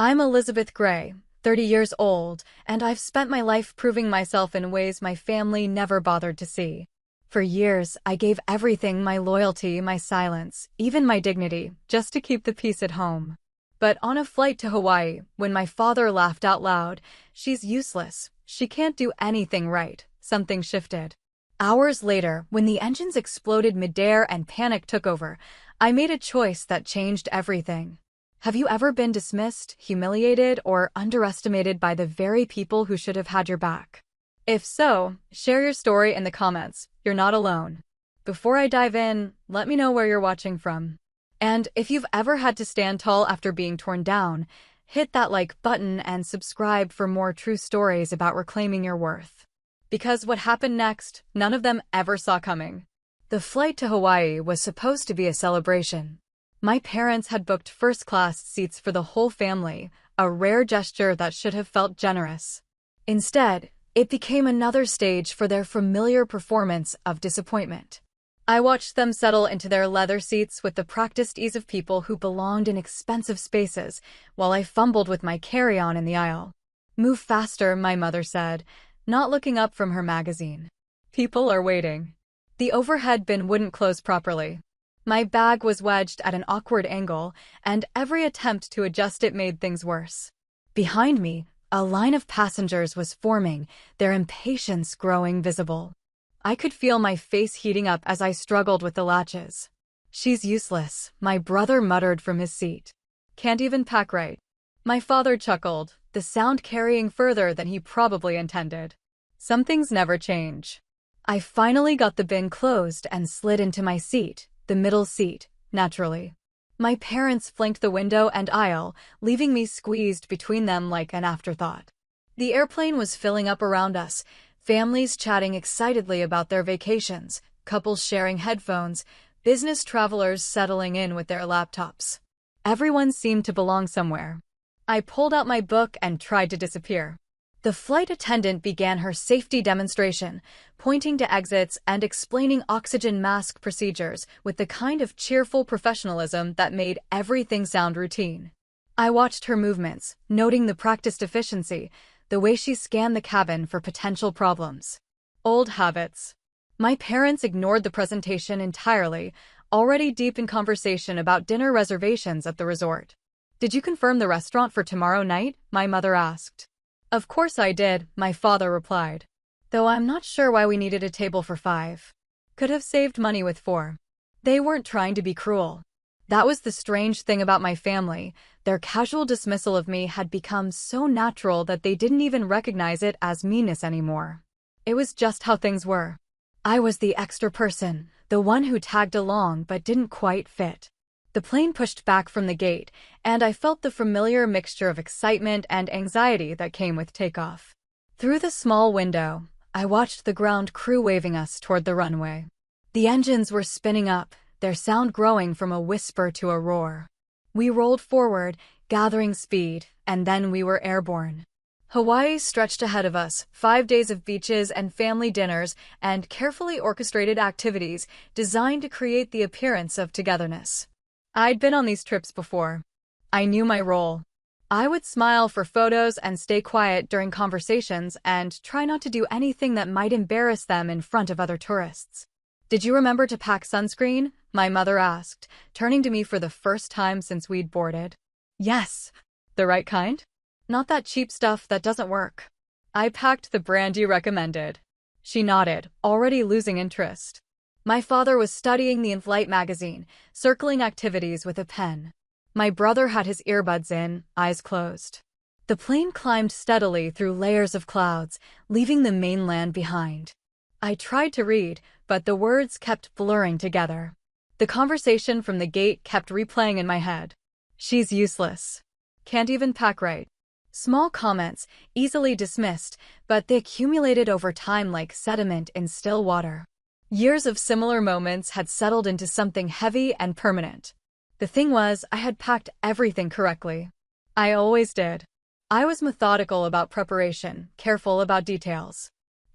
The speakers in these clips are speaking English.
I'm Elizabeth Gray, 30 years old, and I've spent my life proving myself in ways my family never bothered to see. For years, I gave everything, my loyalty, my silence, even my dignity, just to keep the peace at home. But on a flight to Hawaii, when my father laughed out loud, "She's useless. She can't do anything right," something shifted. Hours later, when the engines exploded midair and panic took over, I made a choice that changed everything. Have you ever been dismissed, humiliated, or underestimated by the very people who should have had your back? If so, share your story in the comments. You're not alone. Before I dive in, let me know where you're watching from. And if you've ever had to stand tall after being torn down, hit that like button and subscribe for more true stories about reclaiming your worth. Because what happened next, none of them ever saw coming. The flight to Hawaii was supposed to be a celebration. My parents had booked first-class seats for the whole family, a rare gesture that should have felt generous. Instead, it became another stage for their familiar performance of disappointment. I watched them settle into their leather seats with the practiced ease of people who belonged in expensive spaces, while I fumbled with my carry-on in the aisle. "Move faster," my mother said, not looking up from her magazine. "People are waiting." The overhead bin wouldn't close properly. My bag was wedged at an awkward angle, and every attempt to adjust it made things worse. Behind me, a line of passengers was forming, their impatience growing visible. I could feel my face heating up as I struggled with the latches. "She's useless," my brother muttered from his seat. "Can't even pack right." My father chuckled, the sound carrying further than he probably intended. Some things never change. I finally got the bin closed and slid into my seat, the middle seat, naturally. My parents flanked the window and aisle, leaving me squeezed between them like an afterthought. The airplane was filling up around us, families chatting excitedly about their vacations, couples sharing headphones, business travelers settling in with their laptops. Everyone seemed to belong somewhere. I pulled out my book and tried to disappear. The flight attendant began her safety demonstration, pointing to exits and explaining oxygen mask procedures with the kind of cheerful professionalism that made everything sound routine. I watched her movements, noting the practiced efficiency, the way she scanned the cabin for potential problems. Old habits. My parents ignored the presentation entirely, already deep in conversation about dinner reservations at the resort. "Did you confirm the restaurant for tomorrow night?" my mother asked. "Of course I did," my father replied. "Though I'm not sure why we needed a table for 5. Could have saved money with 4. They weren't trying to be cruel. That was the strange thing about my family. Their casual dismissal of me had become so natural that they didn't even recognize it as meanness anymore. It was just how things were. I was the extra person, the one who tagged along but didn't quite fit. The plane pushed back from the gate, and I felt the familiar mixture of excitement and anxiety that came with takeoff. Through the small window, I watched the ground crew waving us toward the runway. The engines were spinning up, their sound growing from a whisper to a roar. We rolled forward, gathering speed, and then we were airborne. Hawaii stretched ahead of us, 5 days of beaches and family dinners and carefully orchestrated activities designed to create the appearance of togetherness. I'd been on these trips before. I knew my role. I would smile for photos and stay quiet during conversations and try not to do anything that might embarrass them in front of other tourists. "Did you remember to pack sunscreen?" my mother asked, turning to me for the first time since we'd boarded. "Yes." "The right kind? Not that cheap stuff that doesn't work." "I packed the brand you recommended." She nodded, already losing interest. My father was studying the in-flight magazine, circling activities with a pen. My brother had his earbuds in, eyes closed. The plane climbed steadily through layers of clouds, leaving the mainland behind. I tried to read, but the words kept blurring together. The conversation from the gate kept replaying in my head. "She's useless. Can't even pack right." Small comments, easily dismissed, but they accumulated over time like sediment in still water. Years of similar moments had settled into something heavy and permanent. The thing was, I had packed everything correctly. I always did. I was methodical about preparation, careful about details.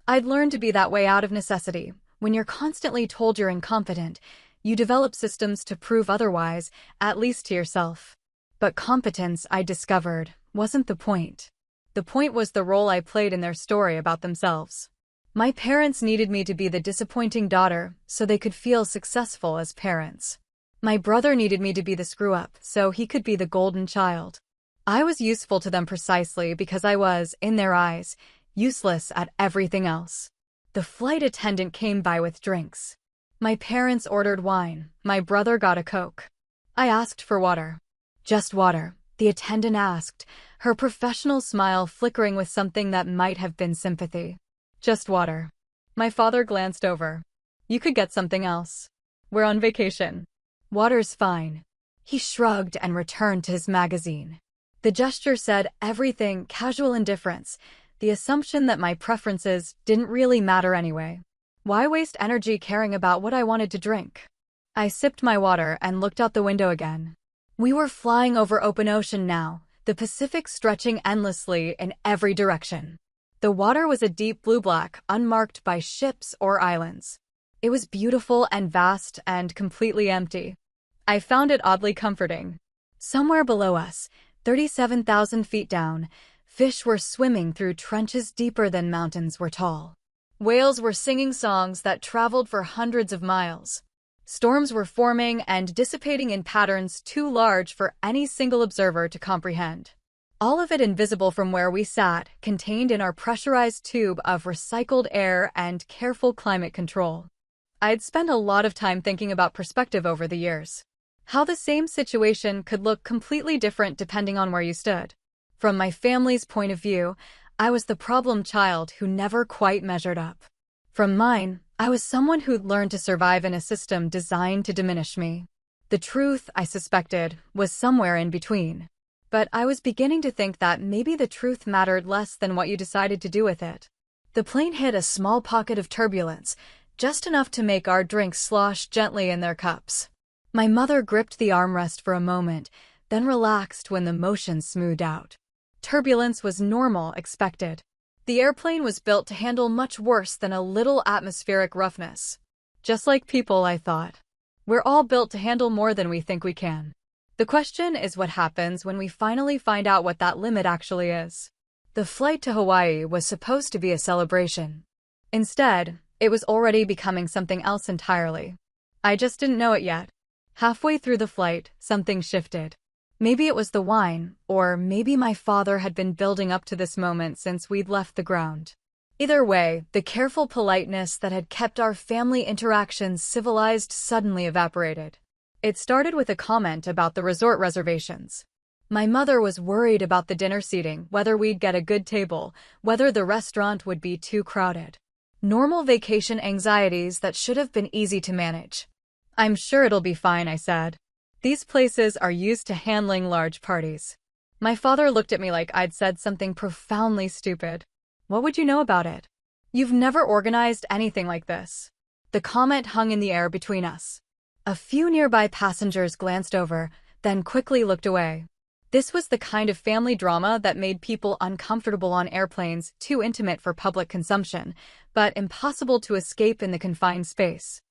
I'd learned to be that way out of necessity. When you're constantly told you're incompetent, you develop systems to prove otherwise, at least to yourself. But competence, I discovered, wasn't the point. The point was the role I played in their story about themselves. My parents needed me to be the disappointing daughter so they could feel successful as parents. My brother needed me to be the screw-up so he could be the golden child. I was useful to them precisely because I was, in their eyes, useless at everything else. The flight attendant came by with drinks. My parents ordered wine. My brother got a Coke. I asked for water. Just water, the attendant asked, her professional smile flickering with something that might have been sympathy. Just water. My father glanced over. You could get something else. We're on vacation. Water's fine. He shrugged and returned to his magazine. The gesture said everything, casual indifference, the assumption that my preferences didn't really matter anyway. Why waste energy caring about what I wanted to drink? I sipped my water and looked out the window again. We were flying over open ocean now, the Pacific stretching endlessly in every direction. The water was a deep blue-black, unmarked by ships or islands. It was beautiful and vast and completely empty. I found it oddly comforting. Somewhere below us, 37,000 feet down, fish were swimming through trenches deeper than mountains were tall. Whales were singing songs that traveled for hundreds of miles. Storms were forming and dissipating in patterns too large for any single observer to comprehend. All of it invisible from where we sat, contained in our pressurized tube of recycled air and careful climate control. I'd spent a lot of time thinking about perspective over the years. How the same situation could look completely different depending on where you stood. From my family's point of view, I was the problem child who never quite measured up. From mine, I was someone who'd learned to survive in a system designed to diminish me. The truth, I suspected, was somewhere in between. But I was beginning to think that maybe the truth mattered less than what you decided to do with it. The plane hit a small pocket of turbulence, just enough to make our drinks slosh gently in their cups. My mother gripped the armrest for a moment, then relaxed when the motion smoothed out. Turbulence was normal, expected. The airplane was built to handle much worse than a little atmospheric roughness. Just like people, I thought. We're all built to handle more than we think we can. The question is what happens when we finally find out what that limit actually is. The flight to Hawaii was supposed to be a celebration. Instead, it was already becoming something else entirely. I just didn't know it yet. Halfway through the flight, something shifted. Maybe it was the wine, or maybe my father had been building up to this moment since we'd left the ground. Either way, the careful politeness that had kept our family interactions civilized suddenly evaporated. It started with a comment about the resort reservations. My mother was worried about the dinner seating, whether we'd get a good table, whether the restaurant would be too crowded. Normal vacation anxieties that should have been easy to manage. I'm sure it'll be fine, I said. These places are used to handling large parties. My father looked at me like I'd said something profoundly stupid. What would you know about it? You've never organized anything like this. The comment hung in the air between us. A few nearby passengers glanced over, then quickly looked away. This was the kind of family drama that made people uncomfortable on airplanes, too intimate for public consumption, but impossible to escape in the confined space.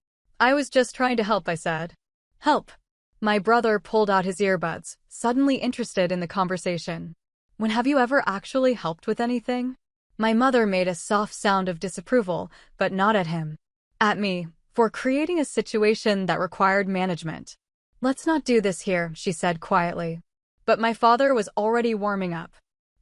I was just trying to help, I said. Help. My brother pulled out his earbuds, suddenly interested in the conversation. When have you ever actually helped with anything? My mother made a soft sound of disapproval, but not at him. At me, for creating a situation that required management. Let's not do this here, she said quietly. But my father was already warming up.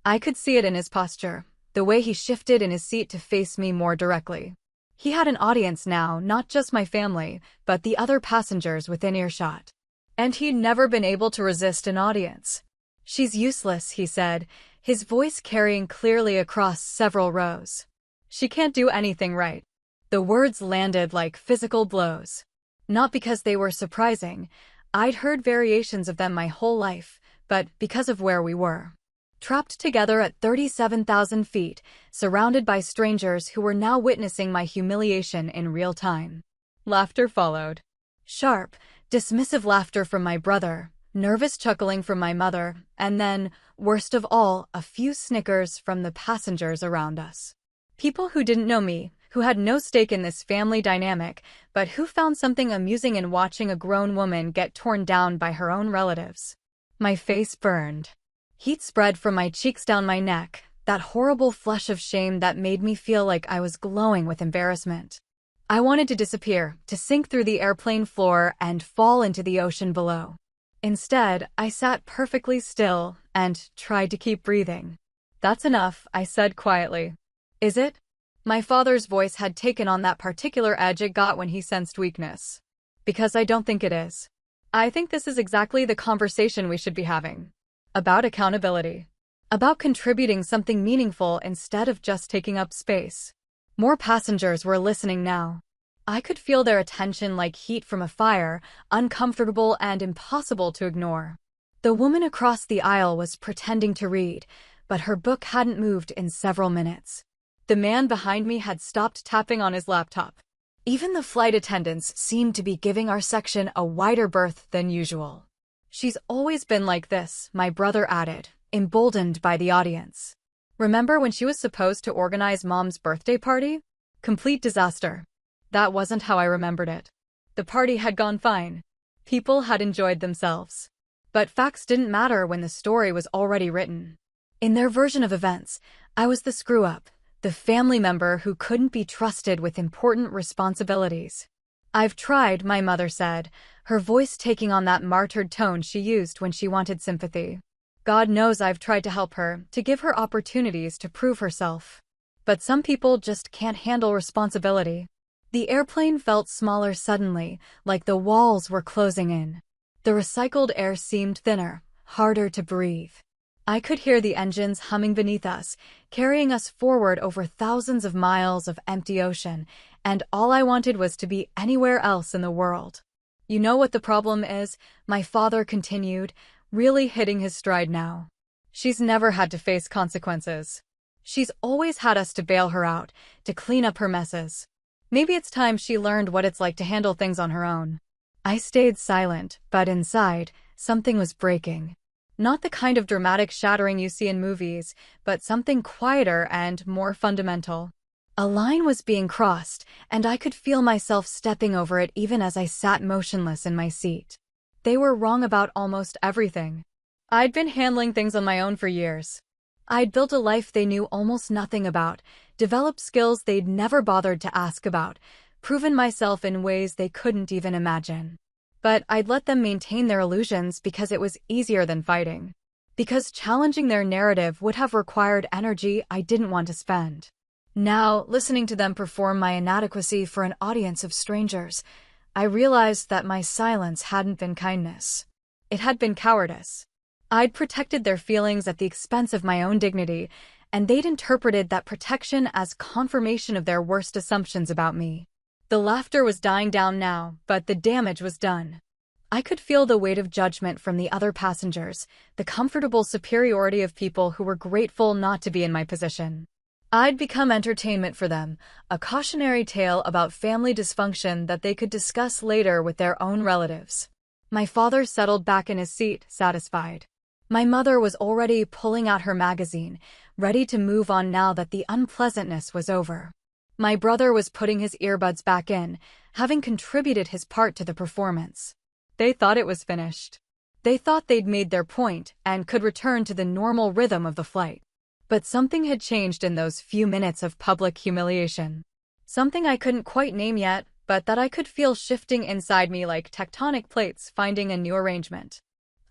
I could see it in his posture, the way he shifted in his seat to face me more directly. He had an audience now, not just my family, but the other passengers within earshot. And he'd never been able to resist an audience. She's useless, he said, his voice carrying clearly across several rows. She can't do anything right. The words landed like physical blows. Not because they were surprising. I'd heard variations of them my whole life, but because of where we were. Trapped together at 37,000 feet, surrounded by strangers who were now witnessing my humiliation in real time. Laughter followed. Sharp, dismissive laughter from my brother, nervous chuckling from my mother, and then, worst of all, a few snickers from the passengers around us. People who didn't know me, who had no stake in this family dynamic, but who found something amusing in watching a grown woman get torn down by her own relatives. My face burned. Heat spread from my cheeks down my neck, that horrible flush of shame that made me feel like I was glowing with embarrassment. I wanted to disappear, to sink through the airplane floor and fall into the ocean below. Instead, I sat perfectly still and tried to keep breathing. "That's enough," I said quietly. "Is it?" My father's voice had taken on that particular edge it got when he sensed weakness. "Because I don't think it is. I think this is exactly the conversation we should be having. About accountability. About contributing something meaningful instead of just taking up space." More passengers were listening now. I could feel their attention like heat from a fire, uncomfortable and impossible to ignore. The woman across the aisle was pretending to read, but her book hadn't moved in several minutes. The man behind me had stopped tapping on his laptop. Even the flight attendants seemed to be giving our section a wider berth than usual. "She's always been like this," my brother added, emboldened by the audience. "Remember when she was supposed to organize Mom's birthday party? Complete disaster." That wasn't how I remembered it. The party had gone fine. People had enjoyed themselves. But facts didn't matter when the story was already written. In their version of events, I was the screw-up, the family member who couldn't be trusted with important responsibilities. "I've tried," my mother said, her voice taking on that martyred tone she used when she wanted sympathy. "God knows I've tried to help her, to give her opportunities to prove herself. But some people just can't handle responsibility." The airplane felt smaller suddenly, like the walls were closing in. The recycled air seemed thinner, harder to breathe. I could hear the engines humming beneath us, carrying us forward over thousands of miles of empty ocean, and all I wanted was to be anywhere else in the world. "You know what the problem is?" my father continued, really hitting his stride now. "She's never had to face consequences. She's always had us to bail her out, to clean up her messes. Maybe it's time she learned what it's like to handle things on her own." I stayed silent, but inside, something was breaking. Not the kind of dramatic shattering you see in movies, but something quieter and more fundamental. A line was being crossed, and I could feel myself stepping over it even as I sat motionless in my seat. They were wrong about almost everything. I'd been handling things on my own for years. I'd built a life they knew almost nothing about, developed skills they'd never bothered to ask about, proven myself in ways they couldn't even imagine. But I'd let them maintain their illusions because it was easier than fighting. Because challenging their narrative would have required energy I didn't want to spend. Now, listening to them perform my inadequacy for an audience of strangers, I realized that my silence hadn't been kindness. It had been cowardice. I'd protected their feelings at the expense of my own dignity, and they'd interpreted that protection as confirmation of their worst assumptions about me. The laughter was dying down now, but the damage was done. I could feel the weight of judgment from the other passengers, the comfortable superiority of people who were grateful not to be in my position. I'd become entertainment for them, a cautionary tale about family dysfunction that they could discuss later with their own relatives. My father settled back in his seat, satisfied. My mother was already pulling out her magazine, ready to move on now that the unpleasantness was over. My brother was putting his earbuds back in, having contributed his part to the performance. They thought it was finished. They thought they'd made their point and could return to the normal rhythm of the flight. But something had changed in those few minutes of public humiliation. Something I couldn't quite name yet, but that I could feel shifting inside me like tectonic plates finding a new arrangement.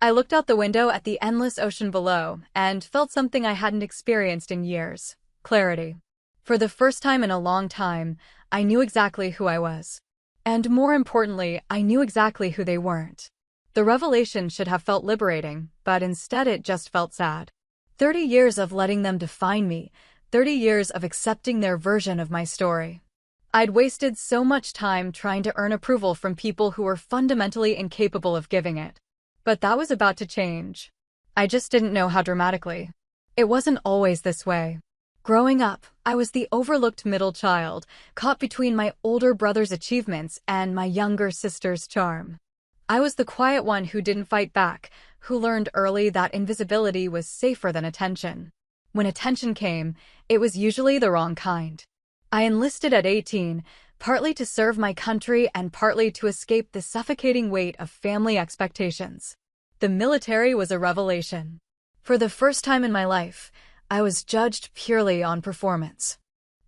I looked out the window at the endless ocean below and felt something I hadn't experienced in years: clarity. For the first time in a long time, I knew exactly who I was. And more importantly, I knew exactly who they weren't. The revelation should have felt liberating, but instead it just felt sad. 30 years of letting them define me, 30 years of accepting their version of my story. I'd wasted so much time trying to earn approval from people who were fundamentally incapable of giving it. But that was about to change. I just didn't know how dramatically. It wasn't always this way. Growing up, I was the overlooked middle child, caught between my older brother's achievements and my younger sister's charm. I was the quiet one who didn't fight back, who learned early that invisibility was safer than attention. When attention came, it was usually the wrong kind. I enlisted at 18, partly to serve my country and partly to escape the suffocating weight of family expectations. The military was a revelation. For the first time in my life, I was judged purely on performance.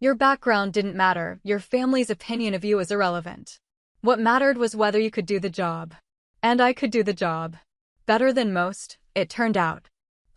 Your background didn't matter, your family's opinion of you was irrelevant. What mattered was whether you could do the job. And I could do the job. Better than most, it turned out.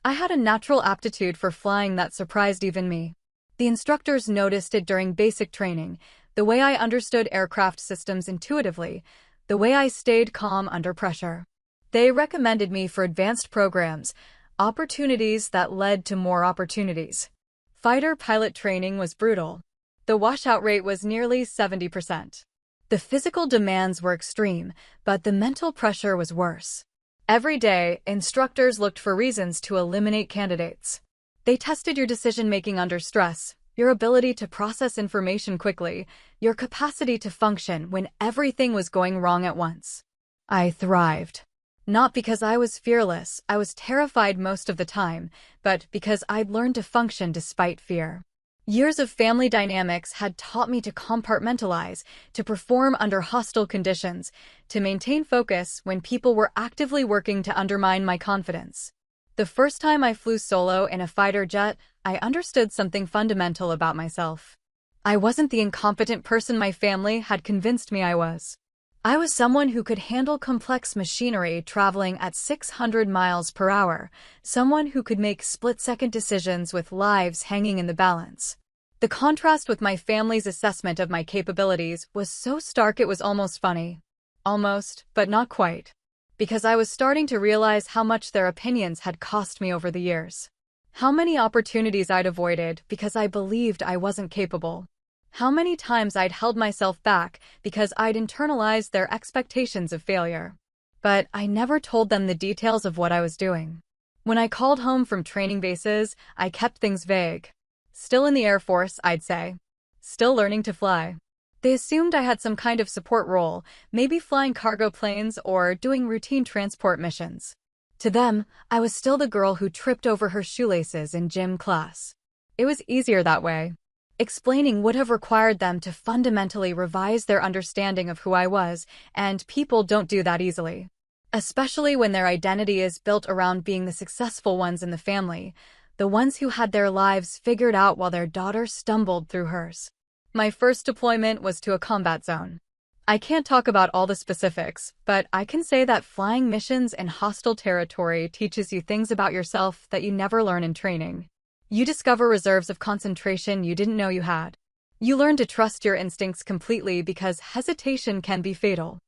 I had a natural aptitude for flying that surprised even me. The instructors noticed it during basic training, the way I understood aircraft systems intuitively, the way I stayed calm under pressure. They recommended me for advanced programs, opportunities that led to more opportunities. Fighter pilot training was brutal. The washout rate was nearly 70%. The physical demands were extreme, but the mental pressure was worse. Every day, instructors looked for reasons to eliminate candidates. They tested your decision-making under stress, your ability to process information quickly, your capacity to function when everything was going wrong at once. I thrived. Not because I was fearless, I was terrified most of the time, but because I'd learned to function despite fear. Years of family dynamics had taught me to compartmentalize, to perform under hostile conditions, to maintain focus when people were actively working to undermine my confidence. The first time I flew solo in a fighter jet, I understood something fundamental about myself. I wasn't the incompetent person my family had convinced me I was. I was someone who could handle complex machinery traveling at 600 miles per hour, someone who could make split-second decisions with lives hanging in the balance. The contrast with my family's assessment of my capabilities was so stark it was almost funny. Almost, but not quite. Because I was starting to realize how much their opinions had cost me over the years. How many opportunities I'd avoided because I believed I wasn't capable. How many times I'd held myself back because I'd internalized their expectations of failure. But I never told them the details of what I was doing. When I called home from training bases, I kept things vague. Still in the Air Force, I'd say. Still learning to fly. They assumed I had some kind of support role, maybe flying cargo planes or doing routine transport missions. To them, I was still the girl who tripped over her shoelaces in gym class. It was easier that way. Explaining would have required them to fundamentally revise their understanding of who I was, and people don't do that easily. Especially when their identity is built around being the successful ones in the family, the ones who had their lives figured out while their daughter stumbled through hers. My first deployment was to a combat zone. I can't talk about all the specifics, but I can say that flying missions in hostile territory teaches you things about yourself that you never learn in training. You discover reserves of concentration you didn't know you had. You learn to trust your instincts completely because hesitation can be fatal.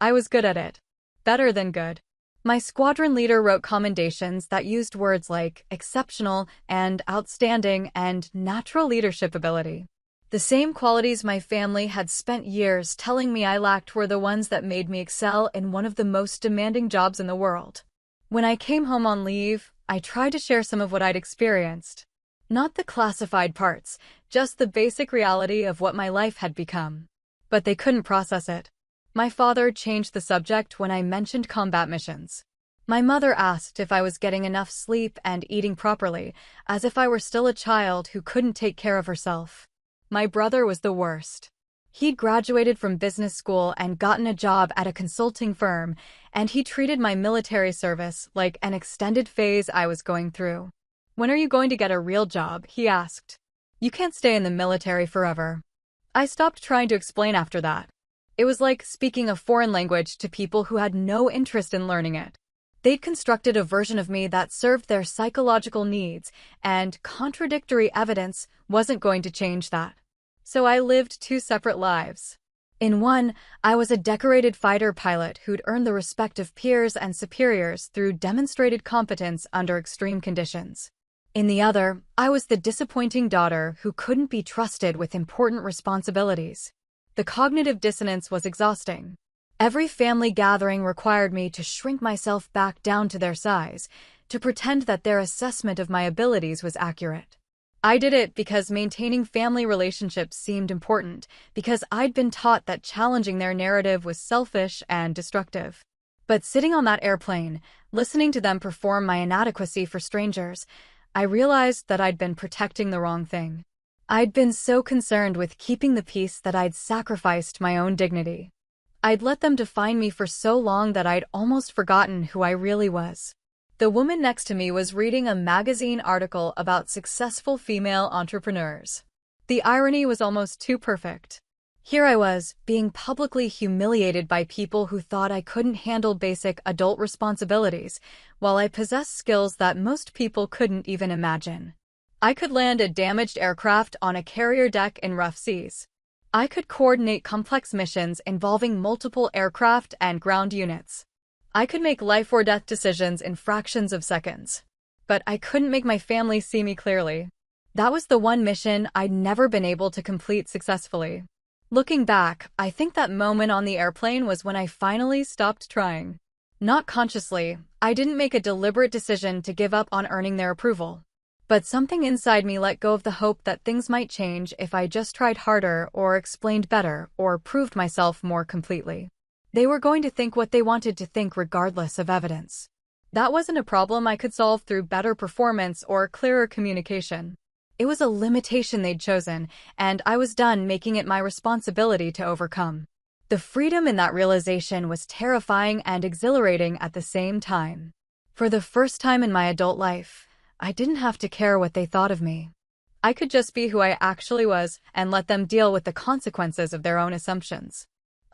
I was good at it. Better than good. My squadron leader wrote commendations that used words like exceptional and outstanding and natural leadership ability. The same qualities my family had spent years telling me I lacked were the ones that made me excel in one of the most demanding jobs in the world. When I came home on leave, I tried to share some of what I'd experienced. Not the classified parts, just the basic reality of what my life had become. But they couldn't process it. My father changed the subject when I mentioned combat missions. My mother asked if I was getting enough sleep and eating properly, as if I were still a child who couldn't take care of herself. My brother was the worst. He'd graduated from business school and gotten a job at a consulting firm, and he treated my military service like an extended phase I was going through. "When are you going to get a real job?" he asked. "You can't stay in the military forever." I stopped trying to explain after that. It was like speaking a foreign language to people who had no interest in learning it. They'd constructed a version of me that served their psychological needs, and contradictory evidence wasn't going to change that. So I lived two separate lives. In one, I was a decorated fighter pilot who'd earned the respect of peers and superiors through demonstrated competence under extreme conditions. In the other, I was the disappointing daughter who couldn't be trusted with important responsibilities. The cognitive dissonance was exhausting. Every family gathering required me to shrink myself back down to their size, to pretend that their assessment of my abilities was accurate. I did it because maintaining family relationships seemed important, because I'd been taught that challenging their narrative was selfish and destructive. But sitting on that airplane, listening to them perform my inadequacy for strangers, I realized that I'd been protecting the wrong thing. I'd been so concerned with keeping the peace that I'd sacrificed my own dignity. I'd let them define me for so long that I'd almost forgotten who I really was. The woman next to me was reading a magazine article about successful female entrepreneurs. The irony was almost too perfect. Here I was, being publicly humiliated by people who thought I couldn't handle basic adult responsibilities, while I possessed skills that most people couldn't even imagine. I could land a damaged aircraft on a carrier deck in rough seas. I could coordinate complex missions involving multiple aircraft and ground units. I could make life-or-death decisions in fractions of seconds. But I couldn't make my family see me clearly. That was the one mission I'd never been able to complete successfully. Looking back, I think that moment on the airplane was when I finally stopped trying. Not consciously, I didn't make a deliberate decision to give up on earning their approval. But something inside me let go of the hope that things might change if I just tried harder or explained better or proved myself more completely. They were going to think what they wanted to think regardless of evidence. That wasn't a problem I could solve through better performance or clearer communication. It was a limitation they'd chosen, and I was done making it my responsibility to overcome. The freedom in that realization was terrifying and exhilarating at the same time. For the first time in my adult life, I didn't have to care what they thought of me. I could just be who I actually was and let them deal with the consequences of their own assumptions.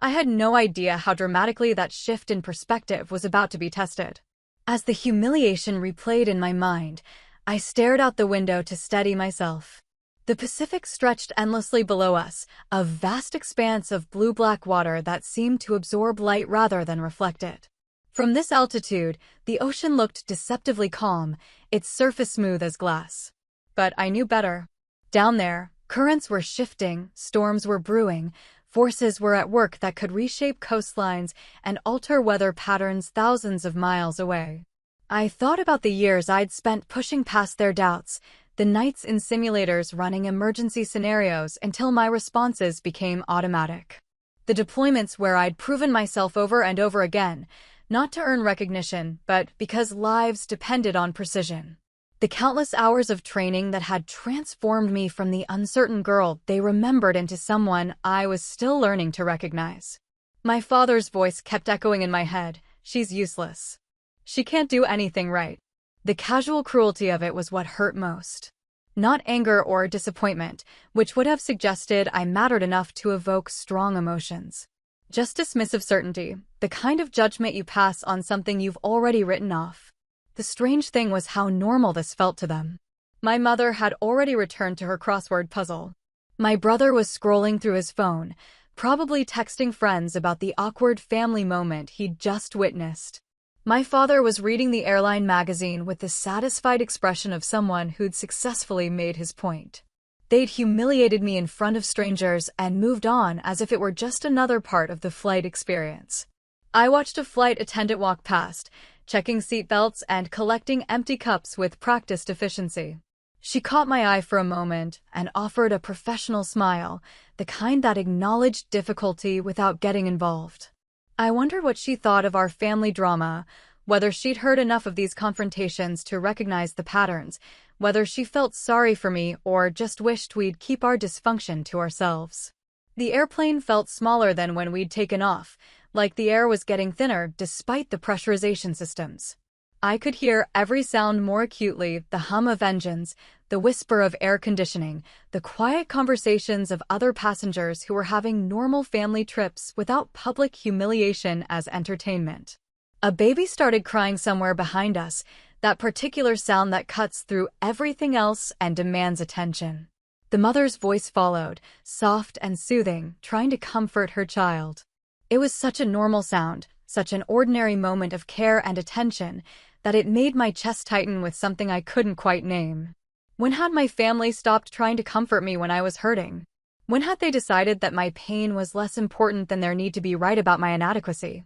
I had no idea how dramatically that shift in perspective was about to be tested. As the humiliation replayed in my mind, I stared out the window to steady myself. The Pacific stretched endlessly below us, a vast expanse of blue-black water that seemed to absorb light rather than reflect it. From this altitude, the ocean looked deceptively calm, its surface smooth as glass. But I knew better. Down there, currents were shifting, storms were brewing, forces were at work that could reshape coastlines and alter weather patterns thousands of miles away. I thought about the years I'd spent pushing past their doubts, the nights in simulators running emergency scenarios until my responses became automatic. The deployments where I'd proven myself over and over again, not to earn recognition, but because lives depended on precision. The countless hours of training that had transformed me from the uncertain girl they remembered into someone I was still learning to recognize. My father's voice kept echoing in my head, "She's useless. She can't do anything right." The casual cruelty of it was what hurt most. Not anger or disappointment, which would have suggested I mattered enough to evoke strong emotions. Just dismissive certainty, the kind of judgment you pass on something you've already written off. The strange thing was how normal this felt to them. My mother had already returned to her crossword puzzle. My brother was scrolling through his phone, probably texting friends about the awkward family moment he'd just witnessed. My father was reading the airline magazine with the satisfied expression of someone who'd successfully made his point. They'd humiliated me in front of strangers and moved on as if it were just another part of the flight experience. I watched a flight attendant walk past, checking seatbelts and collecting empty cups with practiced efficiency. She caught my eye for a moment and offered a professional smile, the kind that acknowledged difficulty without getting involved. I wondered what she thought of our family drama, whether she'd heard enough of these confrontations to recognize the patterns, whether she felt sorry for me or just wished we'd keep our dysfunction to ourselves. The airplane felt smaller than when we'd taken off, like the air was getting thinner despite the pressurization systems. I could hear every sound more acutely, the hum of engines, the whisper of air conditioning, the quiet conversations of other passengers who were having normal family trips without public humiliation as entertainment. A baby started crying somewhere behind us, that particular sound that cuts through everything else and demands attention. The mother's voice followed, soft and soothing, trying to comfort her child. It was such a normal sound, such an ordinary moment of care and attention, that it made my chest tighten with something I couldn't quite name. When had my family stopped trying to comfort me when I was hurting? When had they decided that my pain was less important than their need to be right about my inadequacy?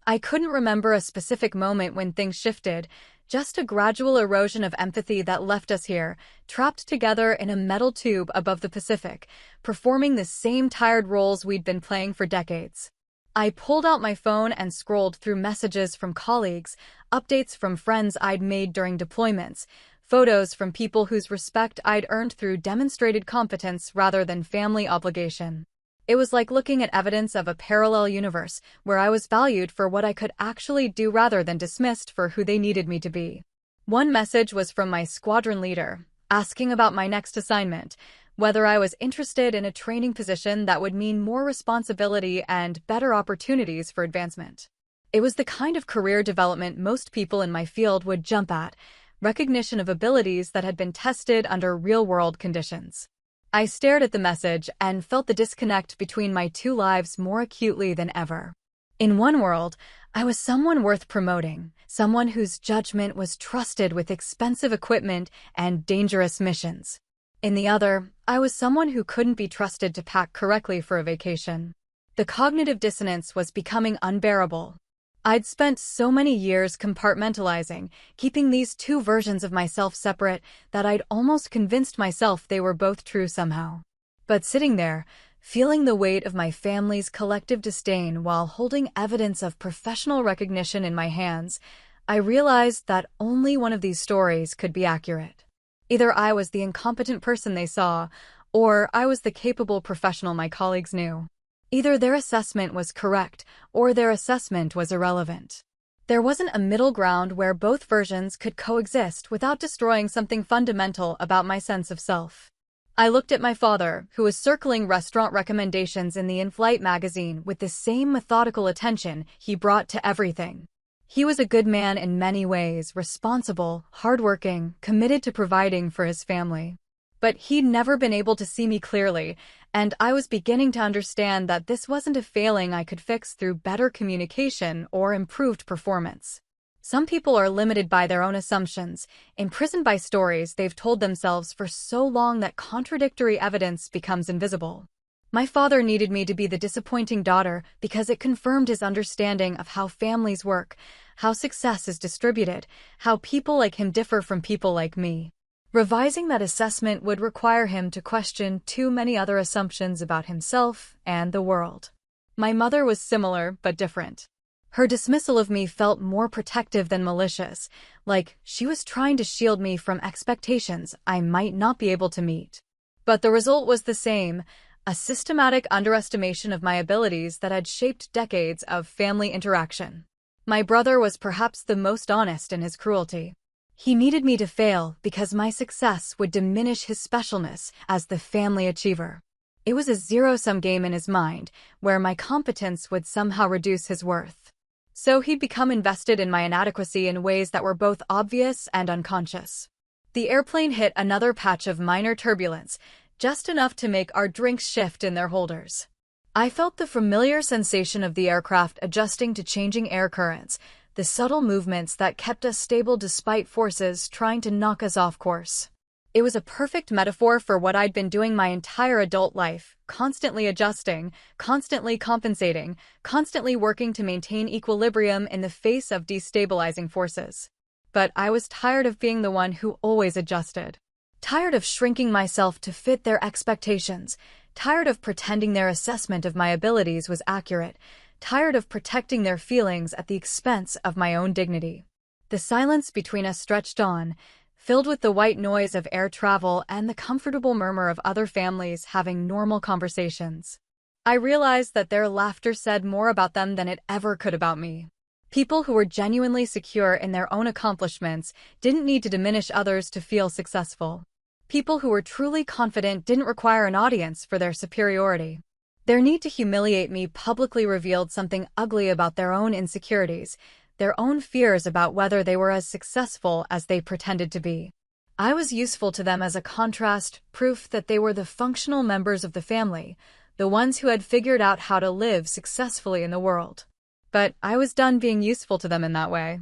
I couldn't remember a specific moment when things shifted, just a gradual erosion of empathy that left us here, trapped together in a metal tube above the Pacific, performing the same tired roles we'd been playing for decades. I pulled out my phone and scrolled through messages from colleagues, updates from friends I'd made during deployments, photos from people whose respect I'd earned through demonstrated competence rather than family obligation. It was like looking at evidence of a parallel universe where I was valued for what I could actually do rather than dismissed for who they needed me to be. One message was from my squadron leader, asking about my next assignment, whether I was interested in a training position that would mean more responsibility and better opportunities for advancement. It was the kind of career development most people in my field would jump at, recognition of abilities that had been tested under real-world conditions. I stared at the message and felt the disconnect between my two lives more acutely than ever. In one world, I was someone worth promoting, someone whose judgment was trusted with expensive equipment and dangerous missions. In the other, I was someone who couldn't be trusted to pack correctly for a vacation. The cognitive dissonance was becoming unbearable. I'd spent so many years compartmentalizing, keeping these two versions of myself separate, that I'd almost convinced myself they were both true somehow. But sitting there, feeling the weight of my family's collective disdain while holding evidence of professional recognition in my hands, I realized that only one of these stories could be accurate. Either I was the incompetent person they saw, or I was the capable professional my colleagues knew. Either their assessment was correct, or their assessment was irrelevant. There wasn't a middle ground where both versions could coexist without destroying something fundamental about my sense of self. I looked at my father, who was circling restaurant recommendations in the in-flight magazine with the same methodical attention he brought to everything. He was a good man in many ways, responsible, hardworking, committed to providing for his family. But he'd never been able to see me clearly, and I was beginning to understand that this wasn't a failing I could fix through better communication or improved performance. Some people are limited by their own assumptions, imprisoned by stories they've told themselves for so long that contradictory evidence becomes invisible. My father needed me to be the disappointing daughter because it confirmed his understanding of how families work, how success is distributed, how people like him differ from people like me. Revising that assessment would require him to question too many other assumptions about himself and the world. My mother was similar but different. Her dismissal of me felt more protective than malicious, like she was trying to shield me from expectations I might not be able to meet. But the result was the same, a systematic underestimation of my abilities that had shaped decades of family interaction. My brother was perhaps the most honest in his cruelty. He needed me to fail because my success would diminish his specialness as the family achiever. It was a zero-sum game in his mind, where my competence would somehow reduce his worth. So he'd become invested in my inadequacy in ways that were both obvious and unconscious. The airplane hit another patch of minor turbulence, just enough to make our drinks shift in their holders. I felt the familiar sensation of the aircraft adjusting to changing air currents, the subtle movements that kept us stable despite forces trying to knock us off course. It was a perfect metaphor for what I'd been doing my entire adult life, constantly adjusting, constantly compensating, constantly working to maintain equilibrium in the face of destabilizing forces. But I was tired of being the one who always adjusted. Tired of shrinking myself to fit their expectations, tired of pretending their assessment of my abilities was accurate, tired of protecting their feelings at the expense of my own dignity. The silence between us stretched on, filled with the white noise of air travel and the comfortable murmur of other families having normal conversations. I realized that their laughter said more about them than it ever could about me. People who were genuinely secure in their own accomplishments didn't need to diminish others to feel successful. People who were truly confident didn't require an audience for their superiority. Their need to humiliate me publicly revealed something ugly about their own insecurities, their own fears about whether they were as successful as they pretended to be. I was useful to them as a contrast, proof that they were the functional members of the family, the ones who had figured out how to live successfully in the world. But I was done being useful to them in that way.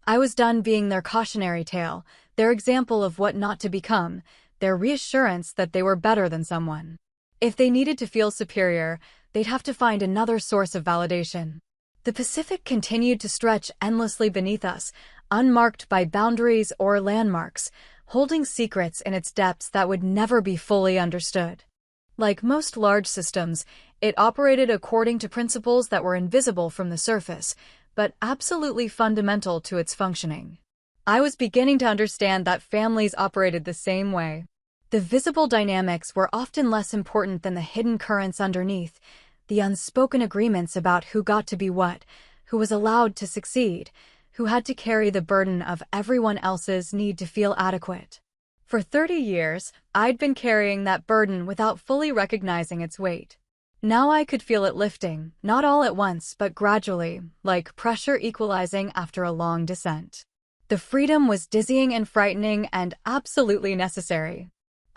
I was done being their cautionary tale, their example of what not to become, their reassurance that they were better than someone. If they needed to feel superior, they'd have to find another source of validation. The Pacific continued to stretch endlessly beneath us, unmarked by boundaries or landmarks, holding secrets in its depths that would never be fully understood. Like most large systems, it operated according to principles that were invisible from the surface, but absolutely fundamental to its functioning. I was beginning to understand that families operated the same way. The visible dynamics were often less important than the hidden currents underneath, the unspoken agreements about who got to be what, who was allowed to succeed, who had to carry the burden of everyone else's need to feel adequate. For 30 years, I'd been carrying that burden without fully recognizing its weight. Now I could feel it lifting, not all at once but gradually, like pressure equalizing after a long descent. The freedom was dizzying and frightening and absolutely necessary.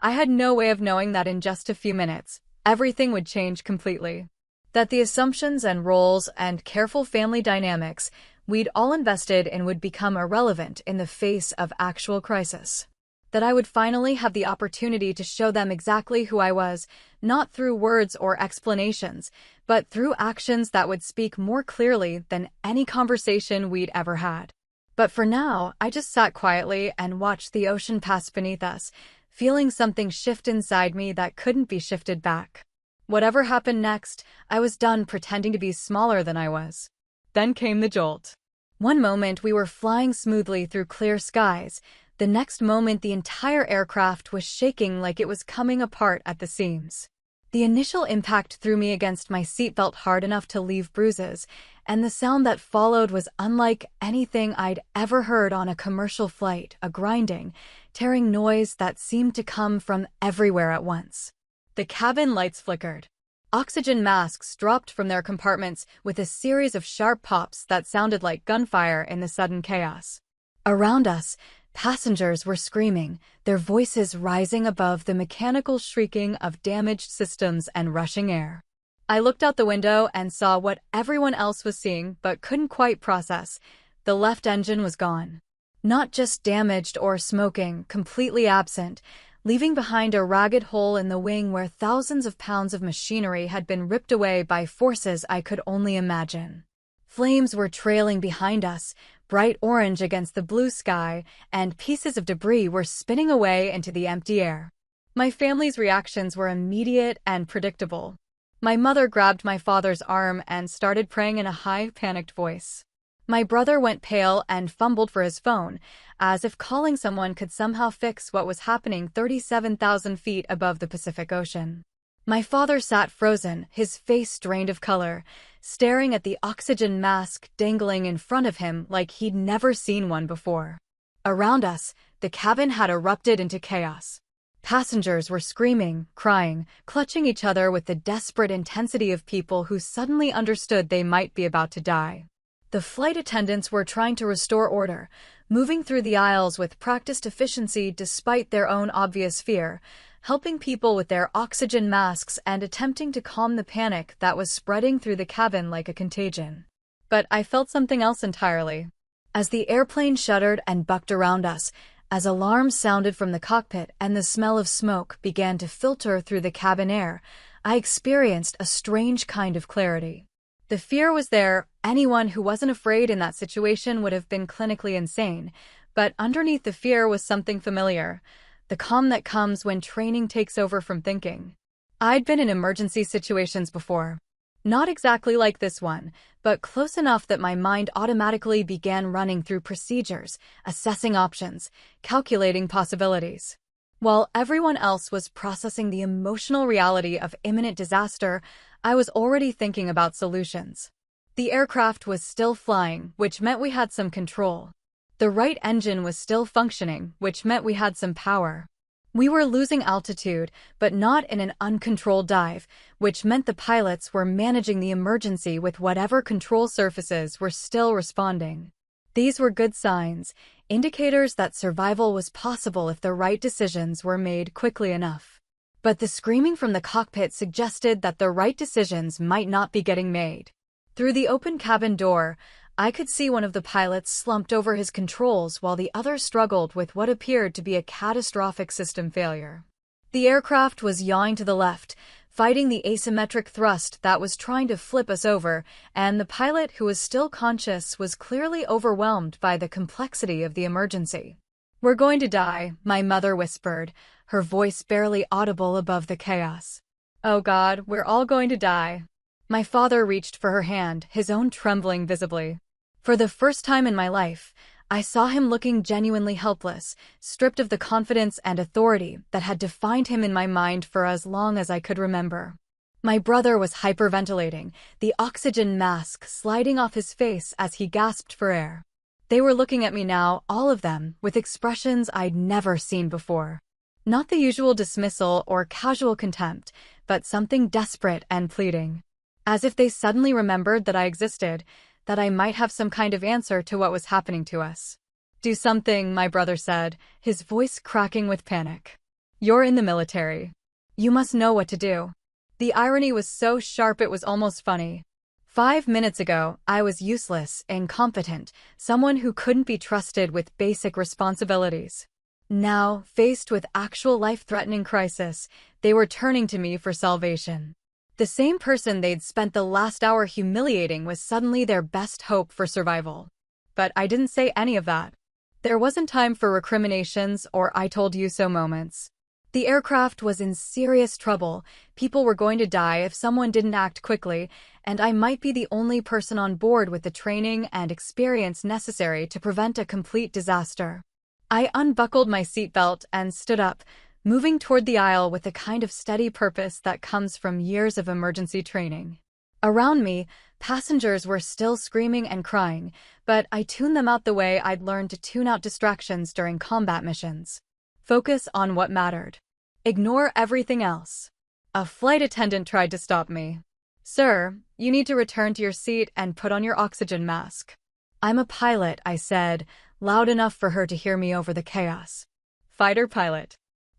I had no way of knowing that in just a few minutes, everything would change completely. That the assumptions and roles and careful family dynamics we'd all invested in would become irrelevant in the face of actual crisis. That I would finally have the opportunity to show them exactly who I was, not through words or explanations, but through actions that would speak more clearly than any conversation we'd ever had. But for now, I just sat quietly and watched the ocean pass beneath us, feeling something shift inside me that couldn't be shifted back. Whatever happened next, I was done pretending to be smaller than I was. Then came the jolt. One moment we were flying smoothly through clear skies. The next moment the entire aircraft was shaking like it was coming apart at the seams. The initial impact threw me against my seatbelt hard enough to leave bruises, and the sound that followed was unlike anything I'd ever heard on a commercial flight, a grinding, tearing noise that seemed to come from everywhere at once. The cabin lights flickered. Oxygen masks dropped from their compartments with a series of sharp pops that sounded like gunfire in the sudden chaos. Around us, passengers were screaming, their voices rising above the mechanical shrieking of damaged systems and rushing air. I looked out the window and saw what everyone else was seeing but couldn't quite process. The left engine was gone. Not just damaged or smoking, completely absent, leaving behind a ragged hole in the wing where thousands of pounds of machinery had been ripped away by forces I could only imagine. Flames were trailing behind us, bright orange against the blue sky, and pieces of debris were spinning away into the empty air. My family's reactions were immediate and predictable. My mother grabbed my father's arm and started praying in a high, panicked voice. My brother went pale and fumbled for his phone, as if calling someone could somehow fix what was happening 37,000 feet above the Pacific Ocean. My father sat frozen, his face drained of color, staring at the oxygen mask dangling in front of him like he'd never seen one before. Around us, the cabin had erupted into chaos. Passengers were screaming, crying, clutching each other with the desperate intensity of people who suddenly understood they might be about to die. The flight attendants were trying to restore order, moving through the aisles with practiced efficiency despite their own obvious fear, helping people with their oxygen masks and attempting to calm the panic that was spreading through the cabin like a contagion. But I felt something else entirely. As the airplane shuddered and bucked around us, as alarms sounded from the cockpit and the smell of smoke began to filter through the cabin air, I experienced a strange kind of clarity. The fear was there. Anyone who wasn't afraid in that situation would have been clinically insane, but underneath the fear was something familiar, the calm that comes when training takes over from thinking. I'd been in emergency situations before. Not exactly like this one, but close enough that my mind automatically began running through procedures, assessing options, calculating possibilities. While everyone else was processing the emotional reality of imminent disaster, I was already thinking about solutions. The aircraft was still flying, which meant we had some control. The right engine was still functioning, which meant we had some power. We were losing altitude, but not in an uncontrolled dive, which meant the pilots were managing the emergency with whatever control surfaces were still responding. These were good signs, indicators that survival was possible if the right decisions were made quickly enough. But the screaming from the cockpit suggested that the right decisions might not be getting made. Through the open cabin door, I could see one of the pilots slumped over his controls while the other struggled with what appeared to be a catastrophic system failure. The aircraft was yawing to the left, fighting the asymmetric thrust that was trying to flip us over, and the pilot, who was still conscious, was clearly overwhelmed by the complexity of the emergency. "We're going to die," my mother whispered, her voice barely audible above the chaos. "Oh God, we're all going to die." My father reached for her hand, his own trembling visibly. For the first time in my life, I saw him looking genuinely helpless, stripped of the confidence and authority that had defined him in my mind for as long as I could remember. My brother was hyperventilating, the oxygen mask sliding off his face as he gasped for air. They were looking at me now, all of them, with expressions I'd never seen before. Not the usual dismissal or casual contempt, but something desperate and pleading. As if they suddenly remembered that I existed, that I might have some kind of answer to what was happening to us. "Do something," my brother said, his voice cracking with panic. "You're in the military. You must know what to do." The irony was so sharp it was almost funny. 5 minutes ago, I was useless, incompetent, someone who couldn't be trusted with basic responsibilities. Now, faced with actual life-threatening crisis, they were turning to me for salvation. The same person they'd spent the last hour humiliating was suddenly their best hope for survival. But I didn't say any of that. There wasn't time for recriminations or "I told you so" moments. The aircraft was in serious trouble, people were going to die if someone didn't act quickly, and I might be the only person on board with the training and experience necessary to prevent a complete disaster. I unbuckled my seatbelt and stood up, moving toward the aisle with the kind of steady purpose that comes from years of emergency training. Around me, passengers were still screaming and crying, but I tuned them out the way I'd learned to tune out distractions during combat missions. Focus on what mattered. Ignore everything else. A flight attendant tried to stop me. "Sir, you need to return to your seat and put on your oxygen mask." "I'm a pilot," I said, loud enough for her to hear me over the chaos. "Fighter pilot.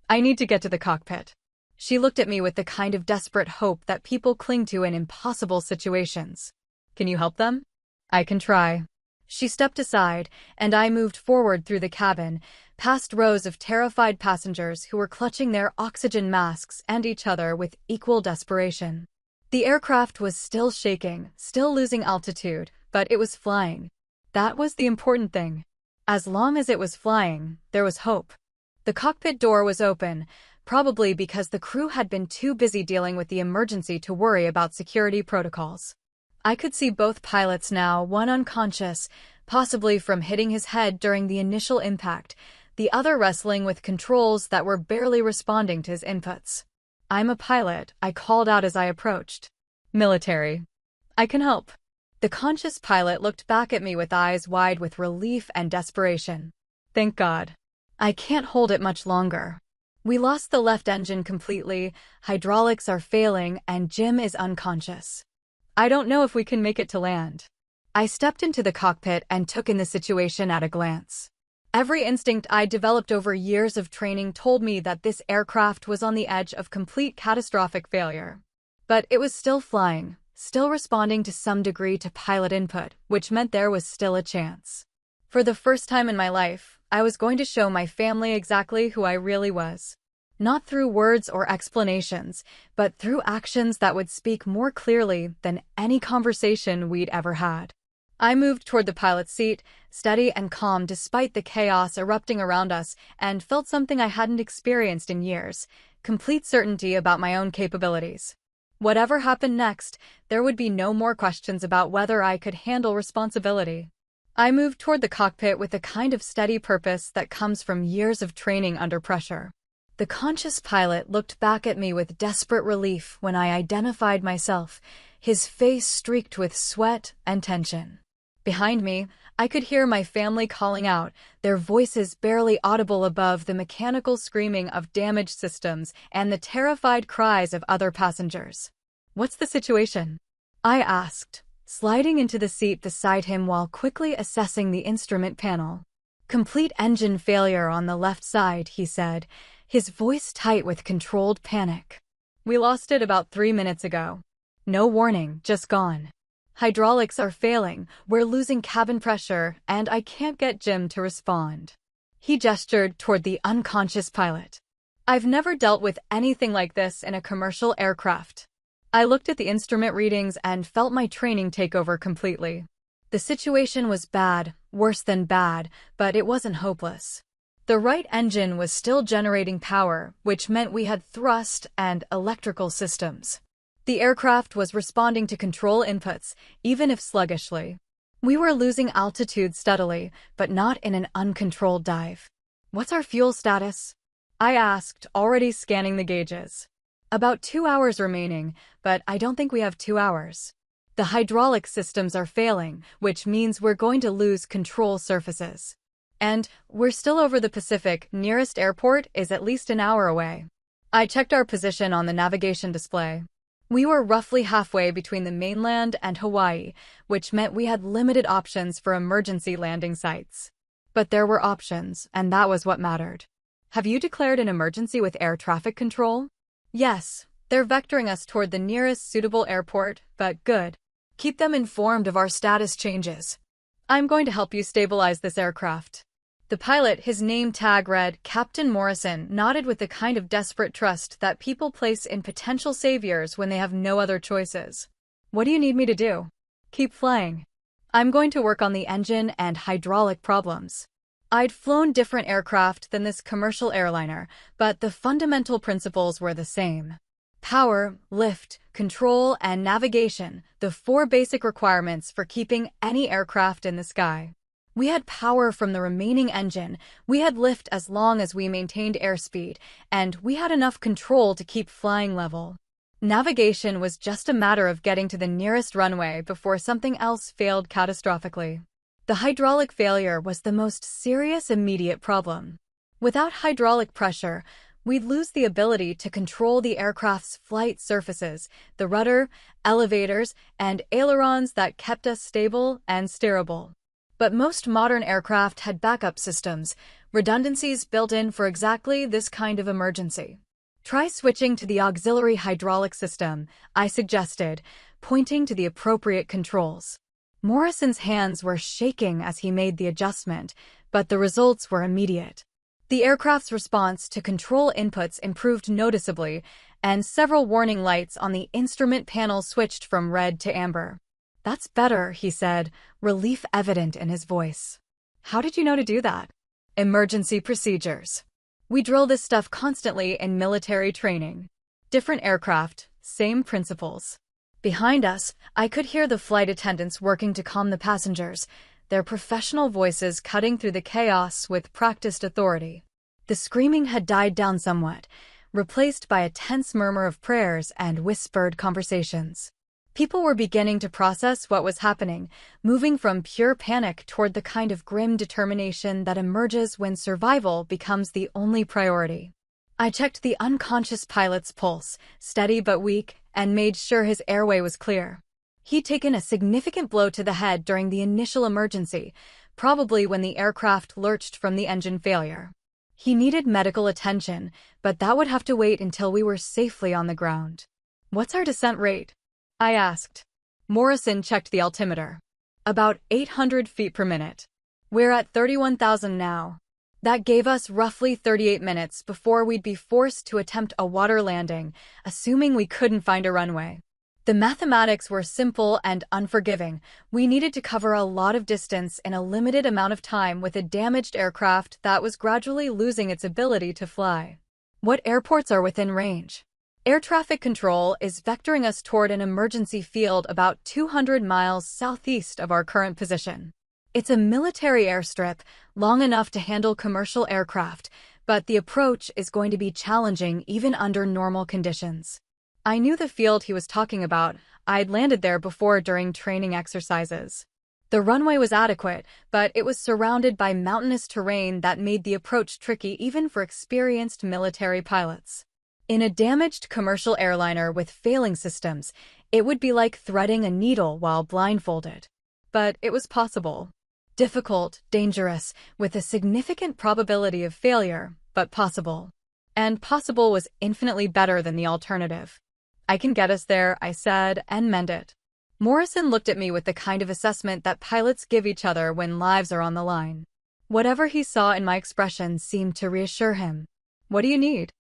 I need to get to the cockpit." She looked at me with the kind of desperate hope that people cling to in impossible situations. "Can you help them?" "I can try." She stepped aside, and I moved forward through the cabin, past rows of terrified passengers who were clutching their oxygen masks and each other with equal desperation. The aircraft was still shaking, still losing altitude, but it was flying. That was the important thing. As long as it was flying, there was hope. The cockpit door was open, probably because the crew had been too busy dealing with the emergency to worry about security protocols. I could see both pilots now, one unconscious, possibly from hitting his head during the initial impact, the other wrestling with controls that were barely responding to his inputs. "I'm a pilot," I called out as I approached. "Military. I can help." The conscious pilot looked back at me with eyes wide with relief and desperation. "Thank God. I can't hold it much longer. We lost the left engine completely, hydraulics are failing, and Jim is unconscious. I don't know if we can make it to land." I stepped into the cockpit and took in the situation at a glance. Every instinct I'd developed over years of training told me that this aircraft was on the edge of complete catastrophic failure. But it was still flying, still responding to some degree to pilot input, which meant there was still a chance. For the first time in my life, I was going to show my family exactly who I really was. Not through words or explanations, but through actions that would speak more clearly than any conversation we'd ever had. I moved toward the pilot's seat, steady and calm despite the chaos erupting around us, and felt something I hadn't experienced in years: complete certainty about my own capabilities. Whatever happened next, there would be no more questions about whether I could handle responsibility. I moved toward the cockpit with a kind of steady purpose that comes from years of training under pressure. The conscious pilot looked back at me with desperate relief when I identified myself, his face streaked with sweat and tension. Behind me, I could hear my family calling out, their voices barely audible above the mechanical screaming of damaged systems and the terrified cries of other passengers. "What's the situation?" I asked, sliding into the seat beside him while quickly assessing the instrument panel. "Complete engine failure on the left side," he said, his voice tight with controlled panic. "We lost it about 3 minutes ago. No warning, just gone. Hydraulics are failing, we're losing cabin pressure, and I can't get Jim to respond." He gestured toward the unconscious pilot. I've never dealt with anything like this in a commercial aircraft. I looked at the instrument readings and felt my training take over completely. The situation was bad, worse than bad, but it wasn't hopeless. The right engine was still generating power, which meant we had thrust and electrical systems. The aircraft was responding to control inputs, even if sluggishly. We were losing altitude steadily, but not in an uncontrolled dive. "What's our fuel status?" I asked, already scanning the gauges. "About 2 hours remaining, but I don't think we have 2 hours. The hydraulic systems are failing, which means we're going to lose control surfaces. And we're still over the Pacific. Nearest airport is at least an hour away." I checked our position on the navigation display. We were roughly halfway between the mainland and Hawaii, which meant we had limited options for emergency landing sites. But there were options, and that was what mattered. "Have you declared an emergency with air traffic control?" "Yes, they're vectoring us toward the nearest suitable airport, but good. Keep them informed of our status changes. I'm going to help you stabilize this aircraft." The pilot, his name tag read Captain Morrison, nodded with the kind of desperate trust that people place in potential saviors when they have no other choices. "What do you need me to do?" "Keep flying. I'm going to work on the engine and hydraulic problems." I'd flown different aircraft than this commercial airliner, but the fundamental principles were the same. Power, lift, control, and navigation, the 4 basic requirements for keeping any aircraft in the sky. We had power from the remaining engine, we had lift as long as we maintained airspeed, and we had enough control to keep flying level. Navigation was just a matter of getting to the nearest runway before something else failed catastrophically. The hydraulic failure was the most serious immediate problem. Without hydraulic pressure, we'd lose the ability to control the aircraft's flight surfaces, the rudder, elevators, and ailerons that kept us stable and steerable. But most modern aircraft had backup systems, redundancies built in for exactly this kind of emergency. "Try switching to the auxiliary hydraulic system," I suggested, pointing to the appropriate controls. Morrison's hands were shaking as he made the adjustment, but the results were immediate. The aircraft's response to control inputs improved noticeably, and several warning lights on the instrument panel switched from red to amber. "That's better," he said, relief evident in his voice. "How did you know to do that?" "Emergency procedures. We drill this stuff constantly in military training. Different aircraft, same principles." Behind us, I could hear the flight attendants working to calm the passengers, their professional voices cutting through the chaos with practiced authority. The screaming had died down somewhat, replaced by a tense murmur of prayers and whispered conversations. People were beginning to process what was happening, moving from pure panic toward the kind of grim determination that emerges when survival becomes the only priority. I checked the unconscious pilot's pulse, steady but weak, and made sure his airway was clear. He'd taken a significant blow to the head during the initial emergency, probably when the aircraft lurched from the engine failure. He needed medical attention, but that would have to wait until we were safely on the ground. "What's our descent rate?" I asked. Morrison checked the altimeter. "About 800 feet per minute. We're at 31,000 now." That gave us roughly 38 minutes before we'd be forced to attempt a water landing, assuming we couldn't find a runway. The mathematics were simple and unforgiving. We needed to cover a lot of distance in a limited amount of time with a damaged aircraft that was gradually losing its ability to fly. "What airports are within range?" "Air traffic control is vectoring us toward an emergency field about 200 miles southeast of our current position. It's a military airstrip, long enough to handle commercial aircraft, but the approach is going to be challenging even under normal conditions." I knew the field he was talking about. I'd landed there before during training exercises. The runway was adequate, but it was surrounded by mountainous terrain that made the approach tricky even for experienced military pilots. In a damaged commercial airliner with failing systems, it would be like threading a needle while blindfolded. But it was possible. Difficult, dangerous, with a significant probability of failure, but possible. And possible was infinitely better than the alternative. "I can get us there," I said, "and mend it." Morrison looked at me with the kind of assessment that pilots give each other when lives are on the line. Whatever he saw in my expression seemed to reassure him. "What do you need?"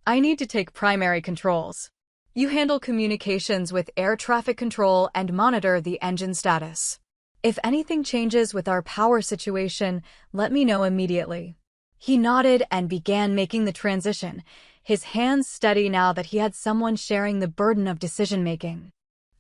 "I need to take primary controls. You handle communications with air traffic control and monitor the engine status. If anything changes with our power situation, let me know immediately." He nodded and began making the transition, his hands steady now that he had someone sharing the burden of decision-making.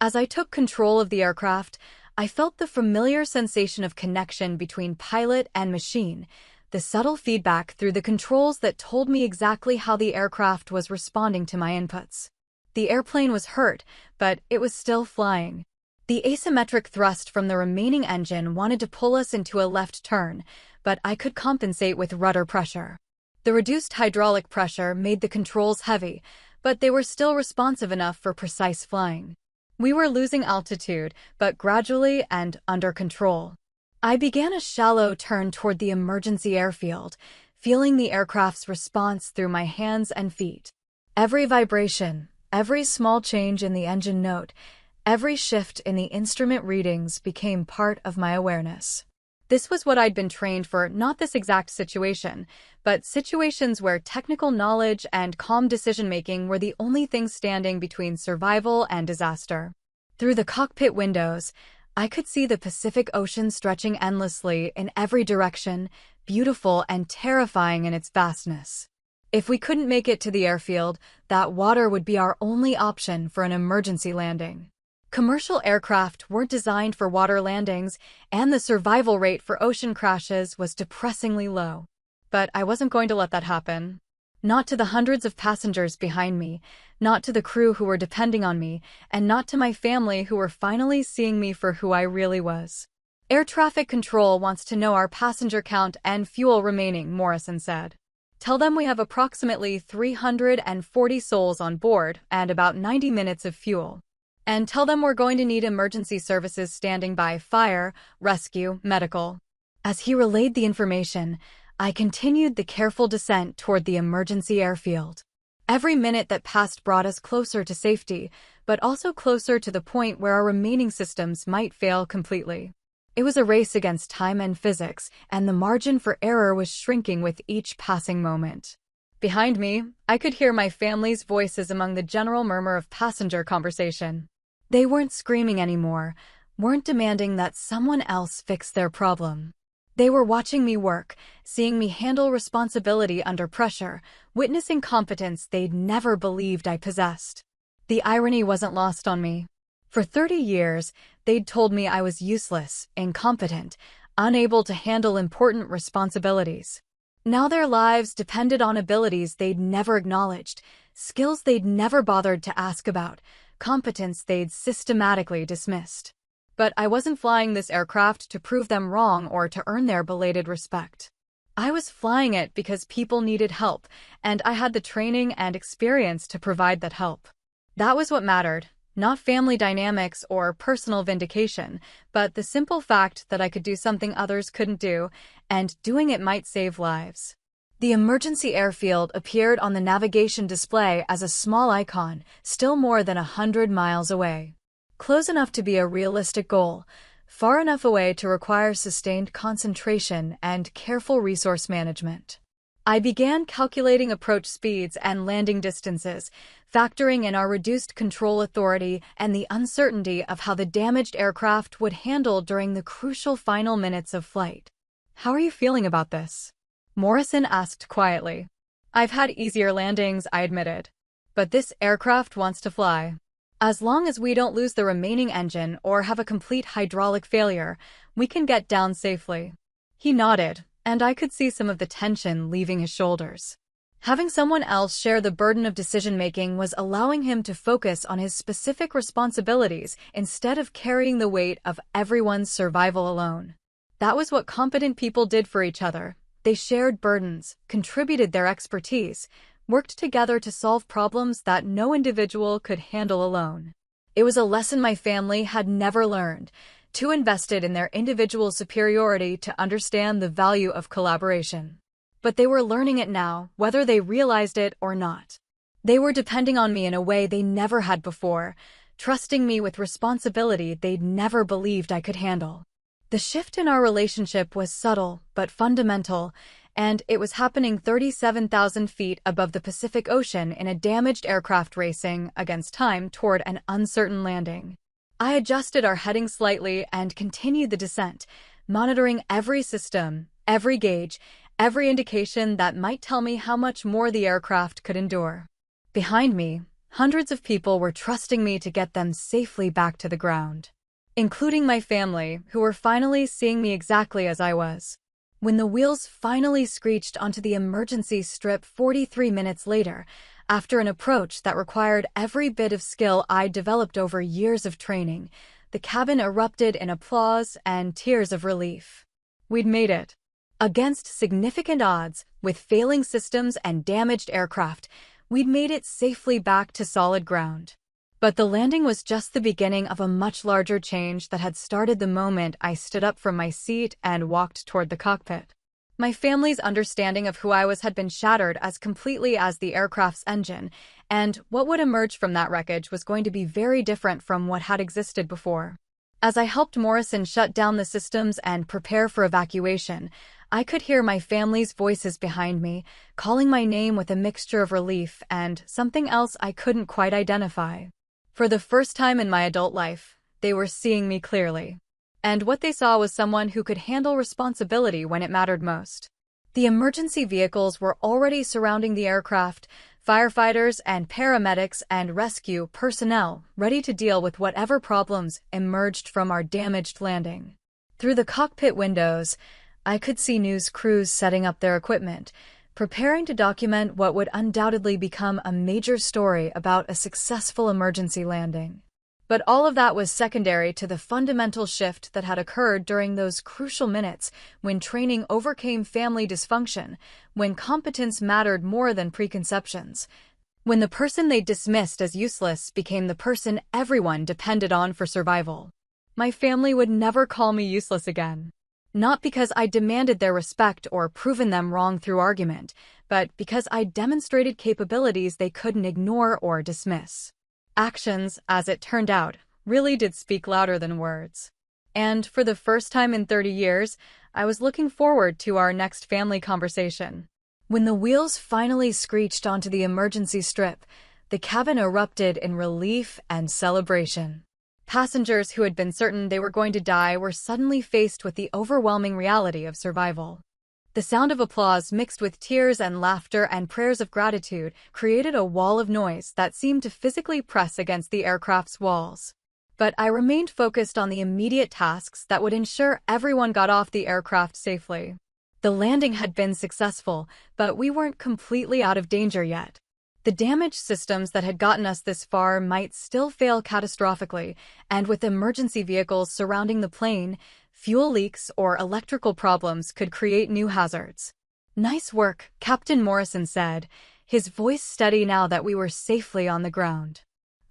As I took control of the aircraft, I felt the familiar sensation of connection between pilot and machine, the subtle feedback through the controls that told me exactly how the aircraft was responding to my inputs. The airplane was hurt, but it was still flying. The asymmetric thrust from the remaining engine wanted to pull us into a left turn, but I could compensate with rudder pressure. The reduced hydraulic pressure made the controls heavy, but they were still responsive enough for precise flying. We were losing altitude, but gradually and under control. I began a shallow turn toward the emergency airfield, feeling the aircraft's response through my hands and feet. Every vibration, every small change in the engine note, every shift in the instrument readings became part of my awareness. This was what I'd been trained for, not this exact situation, but situations where technical knowledge and calm decision-making were the only things standing between survival and disaster. Through the cockpit windows, I could see the Pacific Ocean stretching endlessly in every direction, beautiful and terrifying in its vastness. If we couldn't make it to the airfield, that water would be our only option for an emergency landing. Commercial aircraft weren't designed for water landings, and the survival rate for ocean crashes was depressingly low. But I wasn't going to let that happen. Not to the hundreds of passengers behind me, not to the crew who were depending on me, and not to my family who were finally seeing me for who I really was. Air traffic control wants to know our passenger count and fuel remaining, Morrison said. Tell them we have approximately 340 souls on board and about 90 minutes of fuel. And tell them we're going to need emergency services standing by: fire, rescue, medical. As he relayed the information, I continued the careful descent toward the emergency airfield. Every minute that passed brought us closer to safety, but also closer to the point where our remaining systems might fail completely. It was a race against time and physics, and the margin for error was shrinking with each passing moment. Behind me, I could hear my family's voices among the general murmur of passenger conversation. They weren't screaming anymore, weren't demanding that someone else fix their problem. They were watching me work, seeing me handle responsibility under pressure, witnessing competence they'd never believed I possessed. The irony wasn't lost on me. For 30 years, they'd told me I was useless, incompetent, unable to handle important responsibilities. Now their lives depended on abilities they'd never acknowledged, skills they'd never bothered to ask about, competence they'd systematically dismissed. But I wasn't flying this aircraft to prove them wrong or to earn their belated respect. I was flying it because people needed help, and I had the training and experience to provide that help. That was what mattered, not family dynamics or personal vindication, but the simple fact that I could do something others couldn't do, and doing it might save lives. The emergency airfield appeared on the navigation display as a small icon, still more than 100 miles away. Close enough to be a realistic goal, far enough away to require sustained concentration and careful resource management. I began calculating approach speeds and landing distances, factoring in our reduced control authority and the uncertainty of how the damaged aircraft would handle during the crucial final minutes of flight. "How are you feeling about this?" Morrison asked quietly. "I've had easier landings," I admitted. "But this aircraft wants to fly. As long as we don't lose the remaining engine or have a complete hydraulic failure, we can get down safely." He nodded, and I could see some of the tension leaving his shoulders. Having someone else share the burden of decision-making was allowing him to focus on his specific responsibilities instead of carrying the weight of everyone's survival alone. That was what competent people did for each other. They shared burdens, contributed their expertise, worked together to solve problems that no individual could handle alone. It was a lesson my family had never learned, too invested in their individual superiority to understand the value of collaboration. But they were learning it now, whether they realized it or not. They were depending on me in a way they never had before, trusting me with responsibility they'd never believed I could handle. The shift in our relationship was subtle but fundamental, and it was happening 37,000 feet above the Pacific Ocean in a damaged aircraft racing against time toward an uncertain landing. I adjusted our heading slightly and continued the descent, monitoring every system, every gauge, every indication that might tell me how much more the aircraft could endure. Behind me, hundreds of people were trusting me to get them safely back to the ground. including my family, who were finally seeing me exactly as I was. When the wheels finally screeched onto the emergency strip 43 minutes later, after an approach that required every bit of skill I'd developed over years of training, the cabin erupted in applause and tears of relief. We'd made it. Against significant odds, with failing systems and damaged aircraft, we'd made it safely back to solid ground. But the landing was just the beginning of a much larger change that had started the moment I stood up from my seat and walked toward the cockpit. My family's understanding of who I was had been shattered as completely as the aircraft's engine, and what would emerge from that wreckage was going to be very different from what had existed before. As I helped Morrison shut down the systems and prepare for evacuation, I could hear my family's voices behind me, calling my name with a mixture of relief and something else I couldn't quite identify. For the first time in my adult life, they were seeing me clearly. And what they saw was someone who could handle responsibility when it mattered most. The emergency vehicles were already surrounding the aircraft, firefighters and paramedics and rescue personnel ready to deal with whatever problems emerged from our damaged landing. Through the cockpit windows, I could see news crews setting up their equipment, preparing to document what would undoubtedly become a major story about a successful emergency landing. But all of that was secondary to the fundamental shift that had occurred during those crucial minutes when training overcame family dysfunction, when competence mattered more than preconceptions, when the person they dismissed as useless became the person everyone depended on for survival. My family would never call me useless again. Not because I demanded their respect or proven them wrong through argument, but because I demonstrated capabilities they couldn't ignore or dismiss. Actions, as it turned out, really did speak louder than words. And for the first time in 30 years, I was looking forward to our next family conversation. When the wheels finally screeched onto the emergency strip, the cabin erupted in relief and celebration. Passengers who had been certain they were going to die were suddenly faced with the overwhelming reality of survival. The sound of applause mixed with tears and laughter and prayers of gratitude created a wall of noise that seemed to physically press against the aircraft's walls. But I remained focused on the immediate tasks that would ensure everyone got off the aircraft safely. The landing had been successful, but we weren't completely out of danger yet. The damaged systems that had gotten us this far might still fail catastrophically, and with emergency vehicles surrounding the plane, fuel leaks or electrical problems could create new hazards. "Nice work," Captain Morrison said, his voice steady now that we were safely on the ground.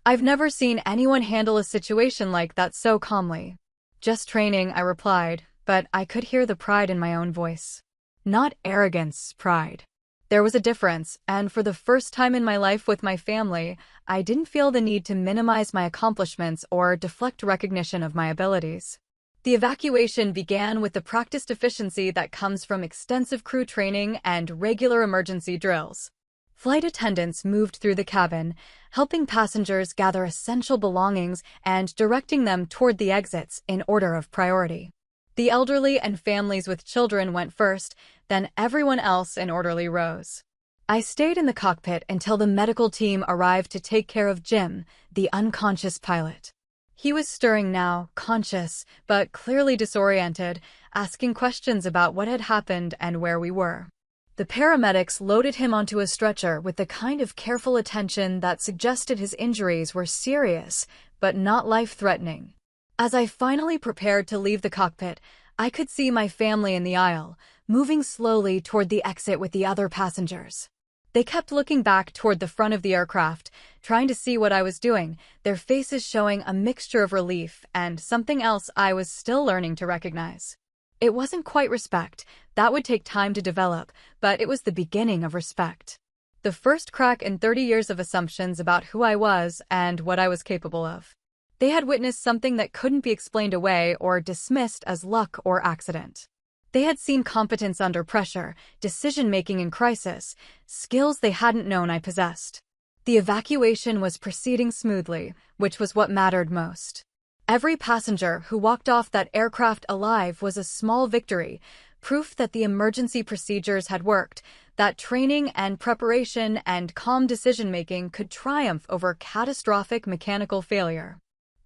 "I've never seen anyone handle a situation like that so calmly." "Just training," I replied, but I could hear the pride in my own voice. Not arrogance, pride. There was a difference, and for the first time in my life with my family, I didn't feel the need to minimize my accomplishments or deflect recognition of my abilities. The evacuation began with the practiced efficiency that comes from extensive crew training and regular emergency drills. Flight attendants moved through the cabin, helping passengers gather essential belongings and directing them toward the exits in order of priority. The elderly and families with children went first, then everyone else in orderly rows. I stayed in the cockpit until the medical team arrived to take care of Jim, the unconscious pilot. He was stirring now, conscious, but clearly disoriented, asking questions about what had happened and where we were. The paramedics loaded him onto a stretcher with the kind of careful attention that suggested his injuries were serious, but not life-threatening. As I finally prepared to leave the cockpit, I could see my family in the aisle, moving slowly toward the exit with the other passengers. They kept looking back toward the front of the aircraft, trying to see what I was doing, their faces showing a mixture of relief and something else I was still learning to recognize. It wasn't quite respect, that would take time to develop, but it was the beginning of respect. The first crack in 30 years of assumptions about who I was and what I was capable of. They had witnessed something that couldn't be explained away or dismissed as luck or accident. They had seen competence under pressure, decision-making in crisis, skills they hadn't known I possessed. The evacuation was proceeding smoothly, which was what mattered most. Every passenger who walked off that aircraft alive was a small victory, proof that the emergency procedures had worked, that training and preparation and calm decision-making could triumph over catastrophic mechanical failure.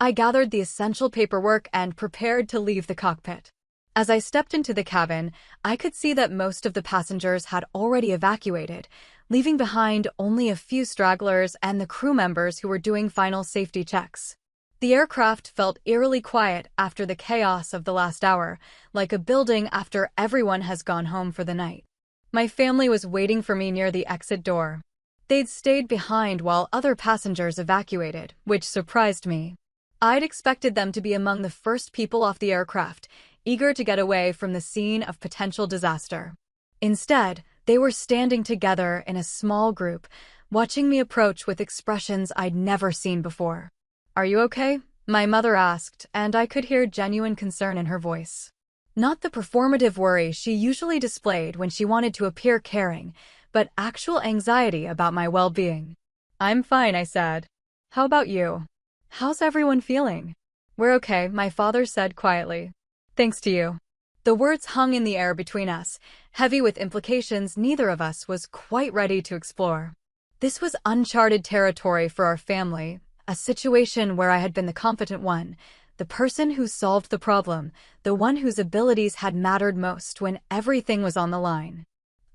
I gathered the essential paperwork and prepared to leave the cockpit. As I stepped into the cabin, I could see that most of the passengers had already evacuated, leaving behind only a few stragglers and the crew members who were doing final safety checks. The aircraft felt eerily quiet after the chaos of the last hour, like a building after everyone has gone home for the night. My family was waiting for me near the exit door. They'd stayed behind while other passengers evacuated, which surprised me. I'd expected them to be among the first people off the aircraft, eager to get away from the scene of potential disaster. Instead, they were standing together in a small group, watching me approach with expressions I'd never seen before. "Are you okay?" my mother asked, and I could hear genuine concern in her voice. Not the performative worry she usually displayed when she wanted to appear caring, but actual anxiety about my well-being. "I'm fine," I said. "How about you? How's everyone feeling?" "We're okay," my father said quietly. "Thanks to you." The words hung in the air between us, heavy with implications neither of us was quite ready to explore. This was uncharted territory for our family, a situation where I had been the competent one, the person who solved the problem, the one whose abilities had mattered most when everything was on the line.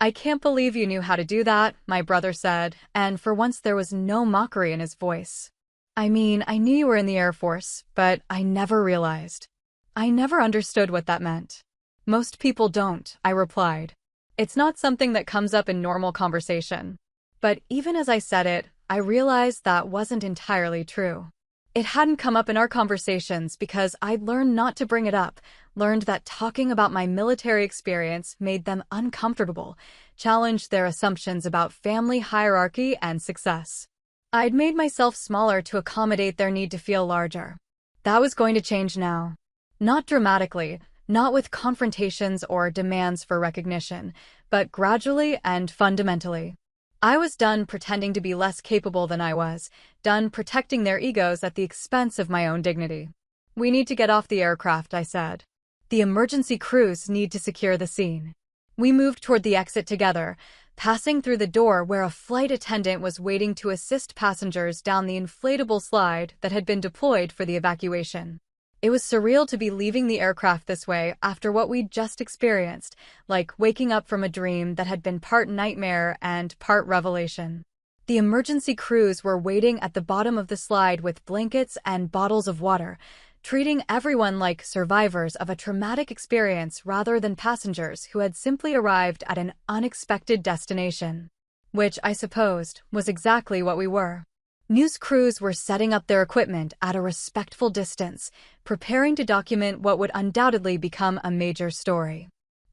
"I can't believe you knew how to do that," my brother said, and for once there was no mockery in his voice. "I mean, I knew you were in the Air Force, but I never realized. I never understood what that meant." "Most people don't," I replied. "It's not something that comes up in normal conversation." But even as I said it, I realized that wasn't entirely true. It hadn't come up in our conversations because I'd learned not to bring it up, learned that talking about my military experience made them uncomfortable, challenged their assumptions about family hierarchy and success. I'd made myself smaller to accommodate their need to feel larger. That was going to change now. Not dramatically, not with confrontations or demands for recognition, but gradually and fundamentally. I was done pretending to be less capable than I was, done protecting their egos at the expense of my own dignity. "We need to get off the aircraft," I said. "The emergency crews need to secure the scene." We moved toward the exit together, passing through the door where a flight attendant was waiting to assist passengers down the inflatable slide that had been deployed for the evacuation. It was surreal to be leaving the aircraft this way after what we'd just experienced, like waking up from a dream that had been part nightmare and part revelation. The emergency crews were waiting at the bottom of the slide with blankets and bottles of water, treating everyone like survivors of a traumatic experience rather than passengers who had simply arrived at an unexpected destination. Which, I supposed, was exactly what we were. News crews were setting up their equipment at a respectful distance, preparing to document what would undoubtedly become a major story.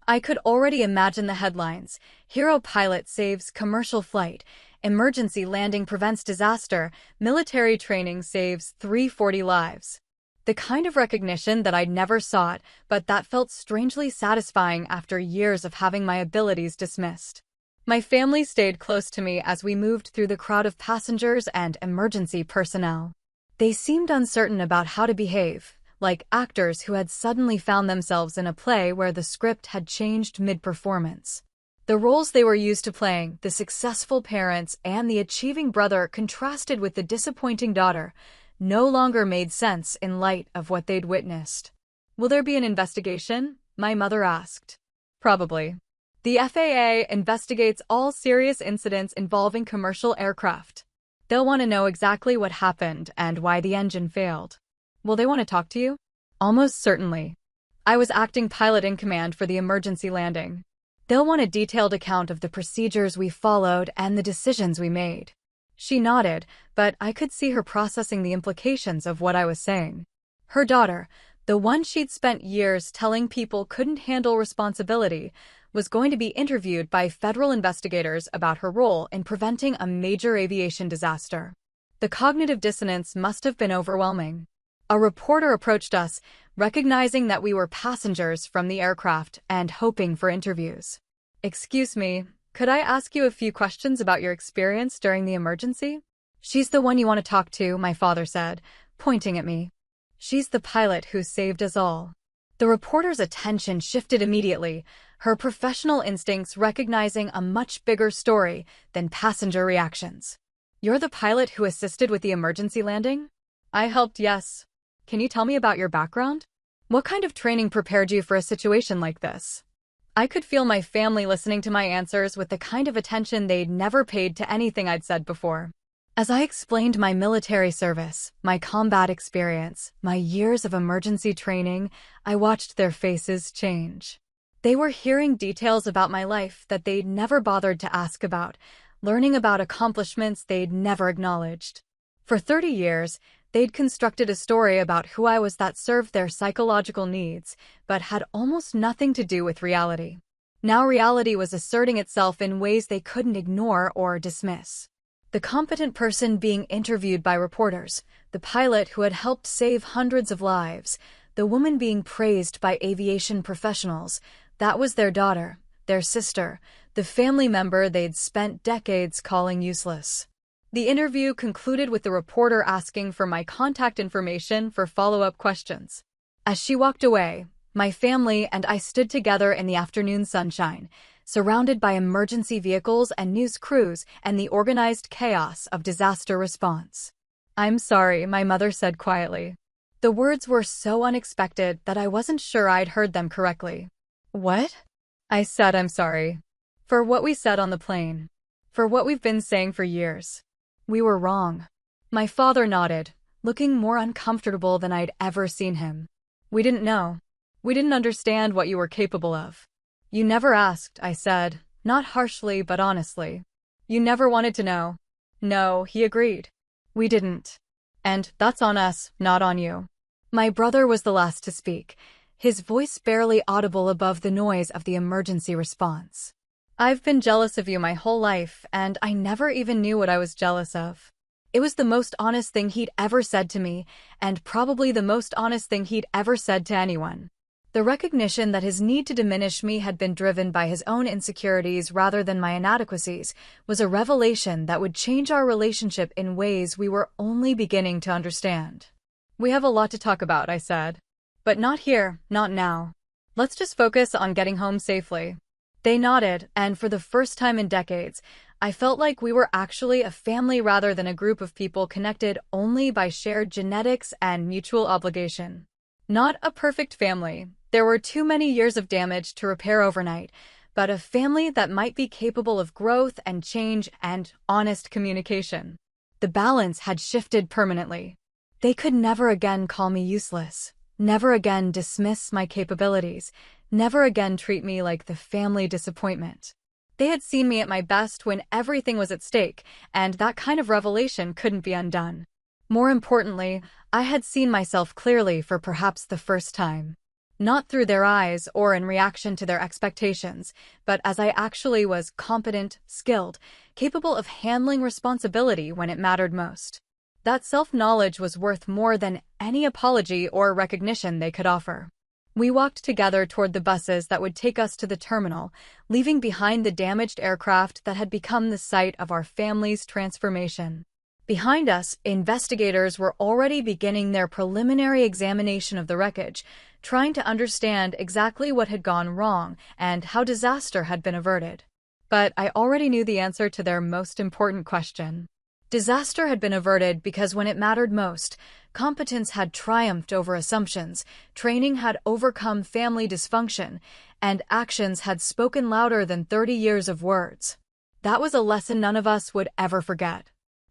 I could already imagine the headlines: "Hero pilot saves commercial flight," "Emergency landing prevents disaster," "Military training saves 340 lives." The kind of recognition that I'd never sought, but that felt strangely satisfying after years of having my abilities dismissed. My family stayed close to me as we moved through the crowd of passengers and emergency personnel. They seemed uncertain about how to behave, like actors who had suddenly found themselves in a play where the script had changed mid-performance. The roles they were used to playing, the successful parents and the achieving brother contrasted with the disappointing daughter, no longer made sense in light of what they'd witnessed. "Will there be an investigation?" my mother asked. "Probably. The FAA investigates all serious incidents involving commercial aircraft. They'll want to know exactly what happened and why the engine failed." "Will they want to talk to you?" "Almost certainly. I was acting pilot in command for the emergency landing. They'll want a detailed account of the procedures we followed and the decisions we made." She nodded, but I could see her processing the implications of what I was saying. Her daughter, the one she'd spent years telling people couldn't handle responsibility, was going to be interviewed by federal investigators about her role in preventing a major aviation disaster. The cognitive dissonance must have been overwhelming. A reporter approached us, recognizing that we were passengers from the aircraft and hoping for interviews. "Excuse me, could I ask you a few questions about your experience during the emergency?" "She's the one you want to talk to," my father said, pointing at me. "She's the pilot who saved us all." The reporter's attention shifted immediately, her professional instincts recognizing a much bigger story than passenger reactions. "You're the pilot who assisted with the emergency landing?" "I helped, yes. Can you tell me about your background? What kind of training prepared you for a situation like this? I could feel my family listening to my answers with the kind of attention they'd never paid to anything I'd said before. As I explained my military service, my combat experience, my years of emergency training, I watched their faces change. They were hearing details about my life that they'd never bothered to ask about, learning about accomplishments they'd never acknowledged. For 30 years, they'd constructed a story about who I was that served their psychological needs, but had almost nothing to do with reality. Now reality was asserting itself in ways they couldn't ignore or dismiss. The competent person being interviewed by reporters, the pilot who had helped save hundreds of lives, the woman being praised by aviation professionals, that was their daughter, their sister, the family member they'd spent decades calling useless. The interview concluded with the reporter asking for my contact information for follow-up questions. As she walked away, my family and I stood together in the afternoon sunshine, surrounded by emergency vehicles and news crews and the organized chaos of disaster response. "I'm sorry," my mother said quietly. The words were so unexpected that I wasn't sure I'd heard them correctly. "What?" I said, "I'm sorry. For what we said on the plane. For what we've been saying for years. We were wrong." My father nodded, looking more uncomfortable than I'd ever seen him. "We didn't know. We didn't understand what you were capable of." "You never asked," I said, not harshly but honestly. "You never wanted to know." "No," he agreed. "We didn't. And that's on us, not on you." My brother was the last to speak, his voice barely audible above the noise of the emergency response. "I've been jealous of you my whole life, and I never even knew what I was jealous of." It was the most honest thing he'd ever said to me, and probably the most honest thing he'd ever said to anyone. The recognition that his need to diminish me had been driven by his own insecurities rather than my inadequacies was a revelation that would change our relationship in ways we were only beginning to understand. "We have a lot to talk about," I said. "But not here, not now. Let's just focus on getting home safely." They nodded, and for the first time in decades, I felt like we were actually a family rather than a group of people connected only by shared genetics and mutual obligation. Not a perfect family. There were too many years of damage to repair overnight, but a family that might be capable of growth and change and honest communication. The balance had shifted permanently. They could never again call me useless, never again dismiss my capabilities, never again treat me like the family disappointment. They had seen me at my best when everything was at stake, and that kind of revelation couldn't be undone. More importantly, I had seen myself clearly for perhaps the first time. Not through their eyes or in reaction to their expectations, but as I actually was competent, skilled, capable of handling responsibility when it mattered most. That self-knowledge was worth more than any apology or recognition they could offer. We walked together toward the buses that would take us to the terminal, leaving behind the damaged aircraft that had become the site of our family's transformation. Behind us, investigators were already beginning their preliminary examination of the wreckage, trying to understand exactly what had gone wrong and how disaster had been averted. But I already knew the answer to their most important question. Disaster had been averted because when it mattered most, competence had triumphed over assumptions, training had overcome family dysfunction, and actions had spoken louder than 30 years of words. That was a lesson none of us would ever forget.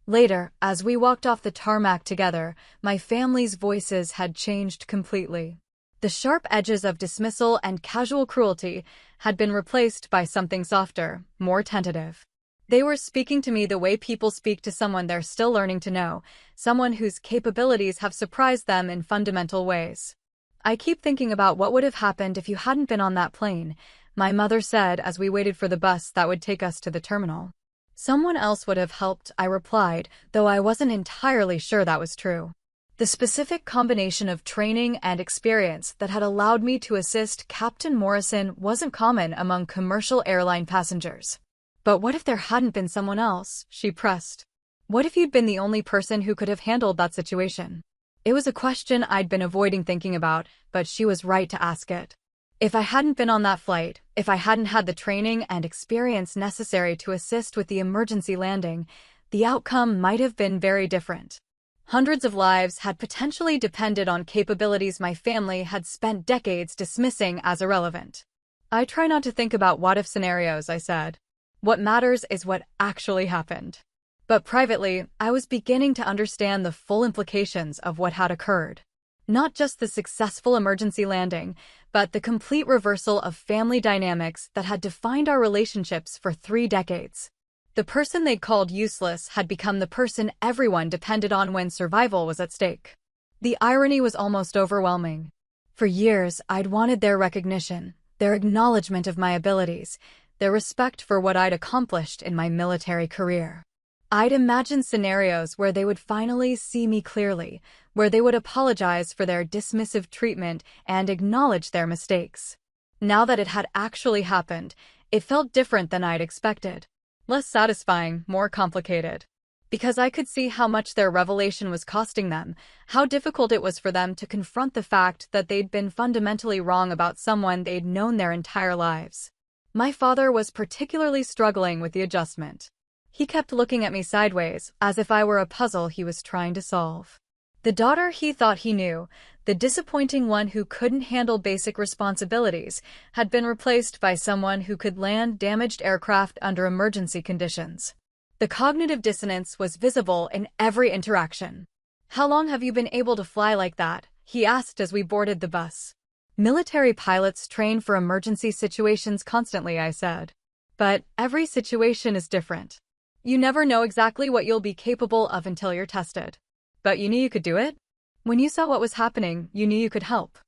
Later, as we walked off the tarmac together, my family's voices had changed completely. The sharp edges of dismissal and casual cruelty had been replaced by something softer, more tentative. They were speaking to me the way people speak to someone they're still learning to know, someone whose capabilities have surprised them in fundamental ways. "I keep thinking about what would have happened if you hadn't been on that plane," my mother said as we waited for the bus that would take us to the terminal. "Someone else would have helped," I replied, though I wasn't entirely sure that was true. The specific combination of training and experience that had allowed me to assist Captain Morrison wasn't common among commercial airline passengers. "But what if there hadn't been someone else?" she pressed. "What if you'd been the only person who could have handled that situation?" It was a question I'd been avoiding thinking about, but she was right to ask it. If I hadn't been on that flight, if I hadn't had the training and experience necessary to assist with the emergency landing, the outcome might have been very different. Hundreds of lives had potentially depended on capabilities my family had spent decades dismissing as irrelevant. I try not to think about what-if scenarios, I said. What matters is what actually happened. But privately, I was beginning to understand the full implications of what had occurred. Not just the successful emergency landing, but the complete reversal of family dynamics that had defined our relationships for 3 decades. The person they'd called useless had become the person everyone depended on when survival was at stake. The irony was almost overwhelming. For years, I'd wanted their recognition, their acknowledgement of my abilities, their respect for what I'd accomplished in my military career. I'd imagined scenarios where they would finally see me clearly, where they would apologize for their dismissive treatment and acknowledge their mistakes. Now that it had actually happened, it felt different than I'd expected. Less satisfying, more complicated. Because I could see how much their revelation was costing them, how difficult it was for them to confront the fact that they'd been fundamentally wrong about someone they'd known their entire lives. My father was particularly struggling with the adjustment. He kept looking at me sideways, as if I were a puzzle he was trying to solve. The daughter he thought he knew, the disappointing one who couldn't handle basic responsibilities, had been replaced by someone who could land damaged aircraft under emergency conditions. The cognitive dissonance was visible in every interaction. "How long have you been able to fly like that?" he asked as we boarded the bus. "Military pilots train for emergency situations constantly," I said. "But every situation is different. You never know exactly what you'll be capable of until you're tested. But you knew you could do it? When you saw what was happening, you knew you could help."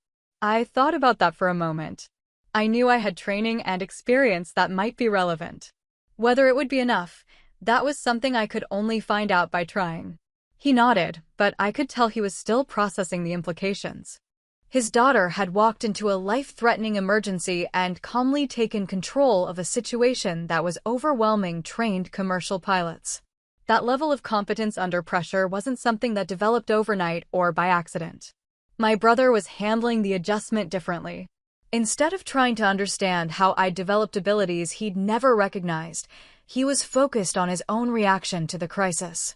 I thought about that for a moment. I knew I had training and experience that might be relevant. Whether it would be enough, that was something I could only find out by trying. He nodded, but I could tell he was still processing the implications. His daughter had walked into a life-threatening emergency and calmly taken control of a situation that was overwhelming trained commercial pilots. That level of competence under pressure wasn't something that developed overnight or by accident. My brother was handling the adjustment differently. Instead of trying to understand how I'd developed abilities he'd never recognized, he was focused on his own reaction to the crisis.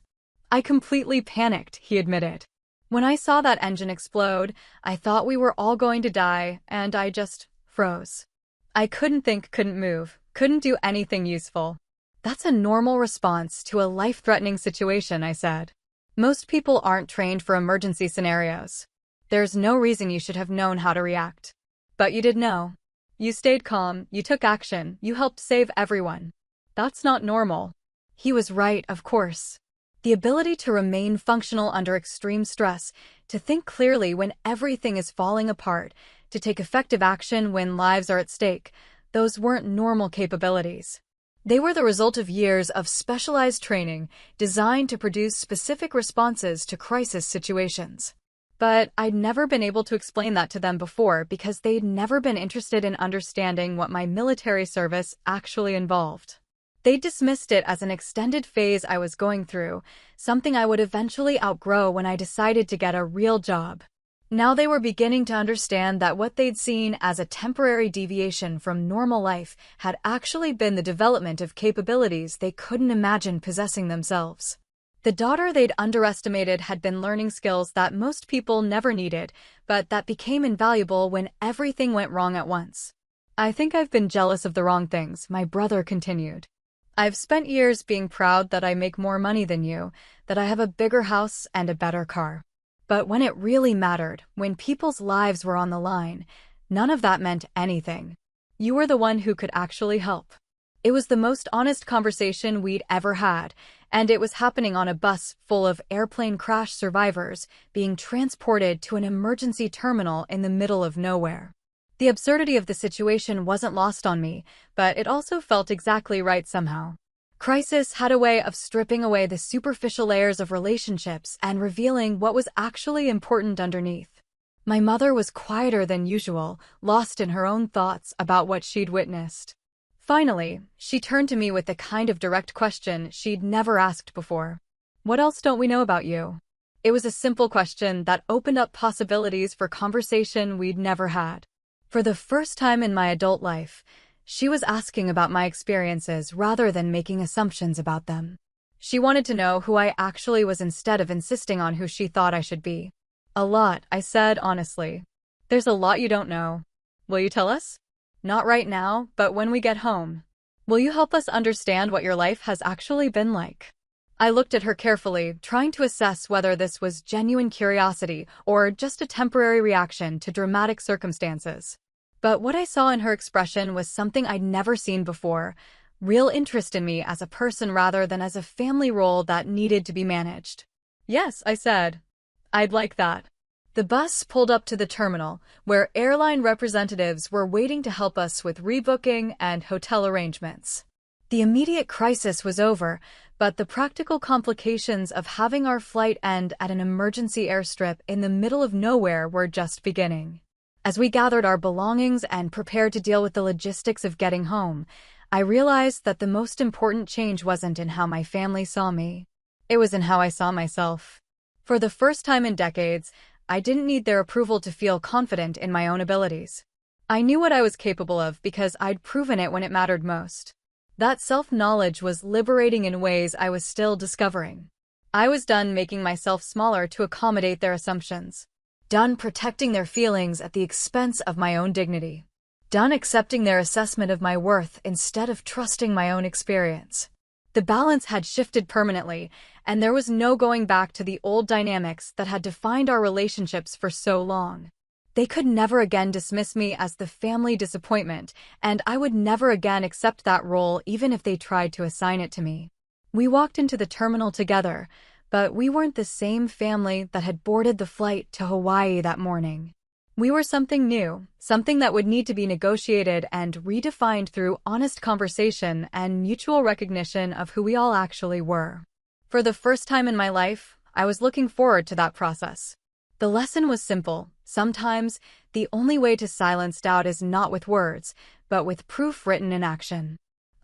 "I completely panicked," he admitted. "When I saw that engine explode, I thought we were all going to die, and I just froze. I couldn't think, couldn't move, couldn't do anything useful." "That's a normal response to a life-threatening situation," I said. "Most people aren't trained for emergency scenarios. There's no reason you should have known how to react. But you did know. You stayed calm, you took action, you helped save everyone. That's not normal." He was right, of course. The ability to remain functional under extreme stress, to think clearly when everything is falling apart, to take effective action when lives are at stake, those weren't normal capabilities. They were the result of years of specialized training designed to produce specific responses to crisis situations. But I'd never been able to explain that to them before because they'd never been interested in understanding what my military service actually involved. They dismissed it as an extended phase I was going through, something I would eventually outgrow when I decided to get a real job. Now they were beginning to understand that what they'd seen as a temporary deviation from normal life had actually been the development of capabilities they couldn't imagine possessing themselves. The daughter they'd underestimated had been learning skills that most people never needed, but that became invaluable when everything went wrong at once. "I think I've been jealous of the wrong things," my brother continued. "I've spent years being proud that I make more money than you, that I have a bigger house and a better car. But when it really mattered, when people's lives were on the line, none of that meant anything. You were the one who could actually help." It was the most honest conversation we'd ever had, and it was happening on a bus full of airplane crash survivors being transported to an emergency terminal in the middle of nowhere. The absurdity of the situation wasn't lost on me, but it also felt exactly right somehow. Crisis had a way of stripping away the superficial layers of relationships and revealing what was actually important underneath. My mother was quieter than usual, lost in her own thoughts about what she'd witnessed. Finally, she turned to me with the kind of direct question she'd never asked before. "What else don't we know about you?" It was a simple question that opened up possibilities for conversation we'd never had. For the first time in my adult life, she was asking about my experiences rather than making assumptions about them. She wanted to know who I actually was instead of insisting on who she thought I should be. A lot, I said honestly. There's a lot you don't know. Will you tell us? Not right now, but when we get home. Will you help us understand what your life has actually been like? I looked at her carefully, trying to assess whether this was genuine curiosity or just a temporary reaction to dramatic circumstances. But what I saw in her expression was something I'd never seen before, real interest in me as a person rather than as a family role that needed to be managed. Yes, I said. I'd like that. The bus pulled up to the terminal, where airline representatives were waiting to help us with rebooking and hotel arrangements. The immediate crisis was over, but the practical complications of having our flight end at an emergency airstrip in the middle of nowhere were just beginning. As we gathered our belongings and prepared to deal with the logistics of getting home, I realized that the most important change wasn't in how my family saw me. It was in how I saw myself. For the first time in decades, I didn't need their approval to feel confident in my own abilities. I knew what I was capable of because I'd proven it when it mattered most. That self-knowledge was liberating in ways I was still discovering. I was done making myself smaller to accommodate their assumptions. Done protecting their feelings at the expense of my own dignity. Done accepting their assessment of my worth instead of trusting my own experience. The balance had shifted permanently, and there was no going back to the old dynamics that had defined our relationships for so long. They could never again dismiss me as the family disappointment, and I would never again accept that role even if they tried to assign it to me. We walked into the terminal together, but we weren't the same family that had boarded the flight to Hawaii that morning. We were something new, something that would need to be negotiated and redefined through honest conversation and mutual recognition of who we all actually were. For the first time in my life, I was looking forward to that process. The lesson was simple. Sometimes, the only way to silence doubt is not with words, but with proof written in action.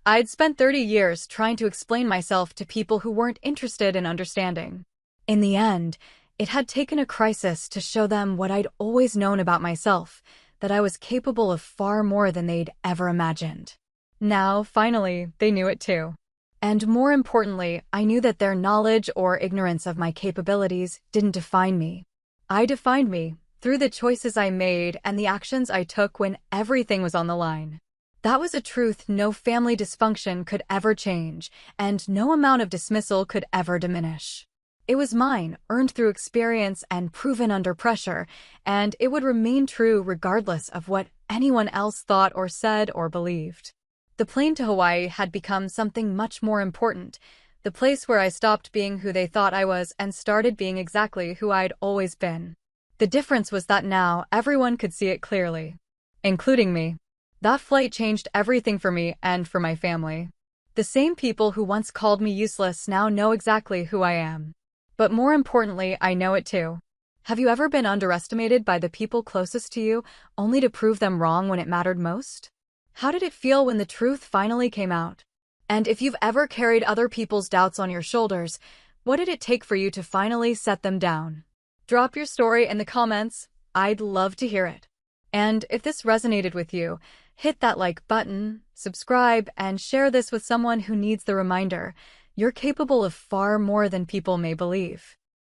I'd spent 30 years trying to explain myself to people who weren't interested in understanding. In the end, it had taken a crisis to show them what I'd always known about myself, that I was capable of far more than they'd ever imagined. Now, finally, they knew it too. And more importantly, I knew that their knowledge or ignorance of my capabilities didn't define me. I defined me through the choices I made and the actions I took when everything was on the line. That was a truth no family dysfunction could ever change, and no amount of dismissal could ever diminish. It was mine, earned through experience and proven under pressure, and it would remain true regardless of what anyone else thought or said or believed. The plane to Hawaii had become something much more important, the place where I stopped being who they thought I was and started being exactly who I'd always been. The difference was that now everyone could see it clearly, including me. That flight changed everything for me and for my family. The same people who once called me useless now know exactly who I am. But more importantly, I know it too. Have you ever been underestimated by the people closest to you, only to prove them wrong when it mattered most? How did it feel when the truth finally came out? And if you've ever carried other people's doubts on your shoulders, what did it take for you to finally set them down? Drop your story in the comments. I'd love to hear it. And if this resonated with you, hit that like button, subscribe, and share this with someone who needs the reminder. You're capable of far more than people may believe.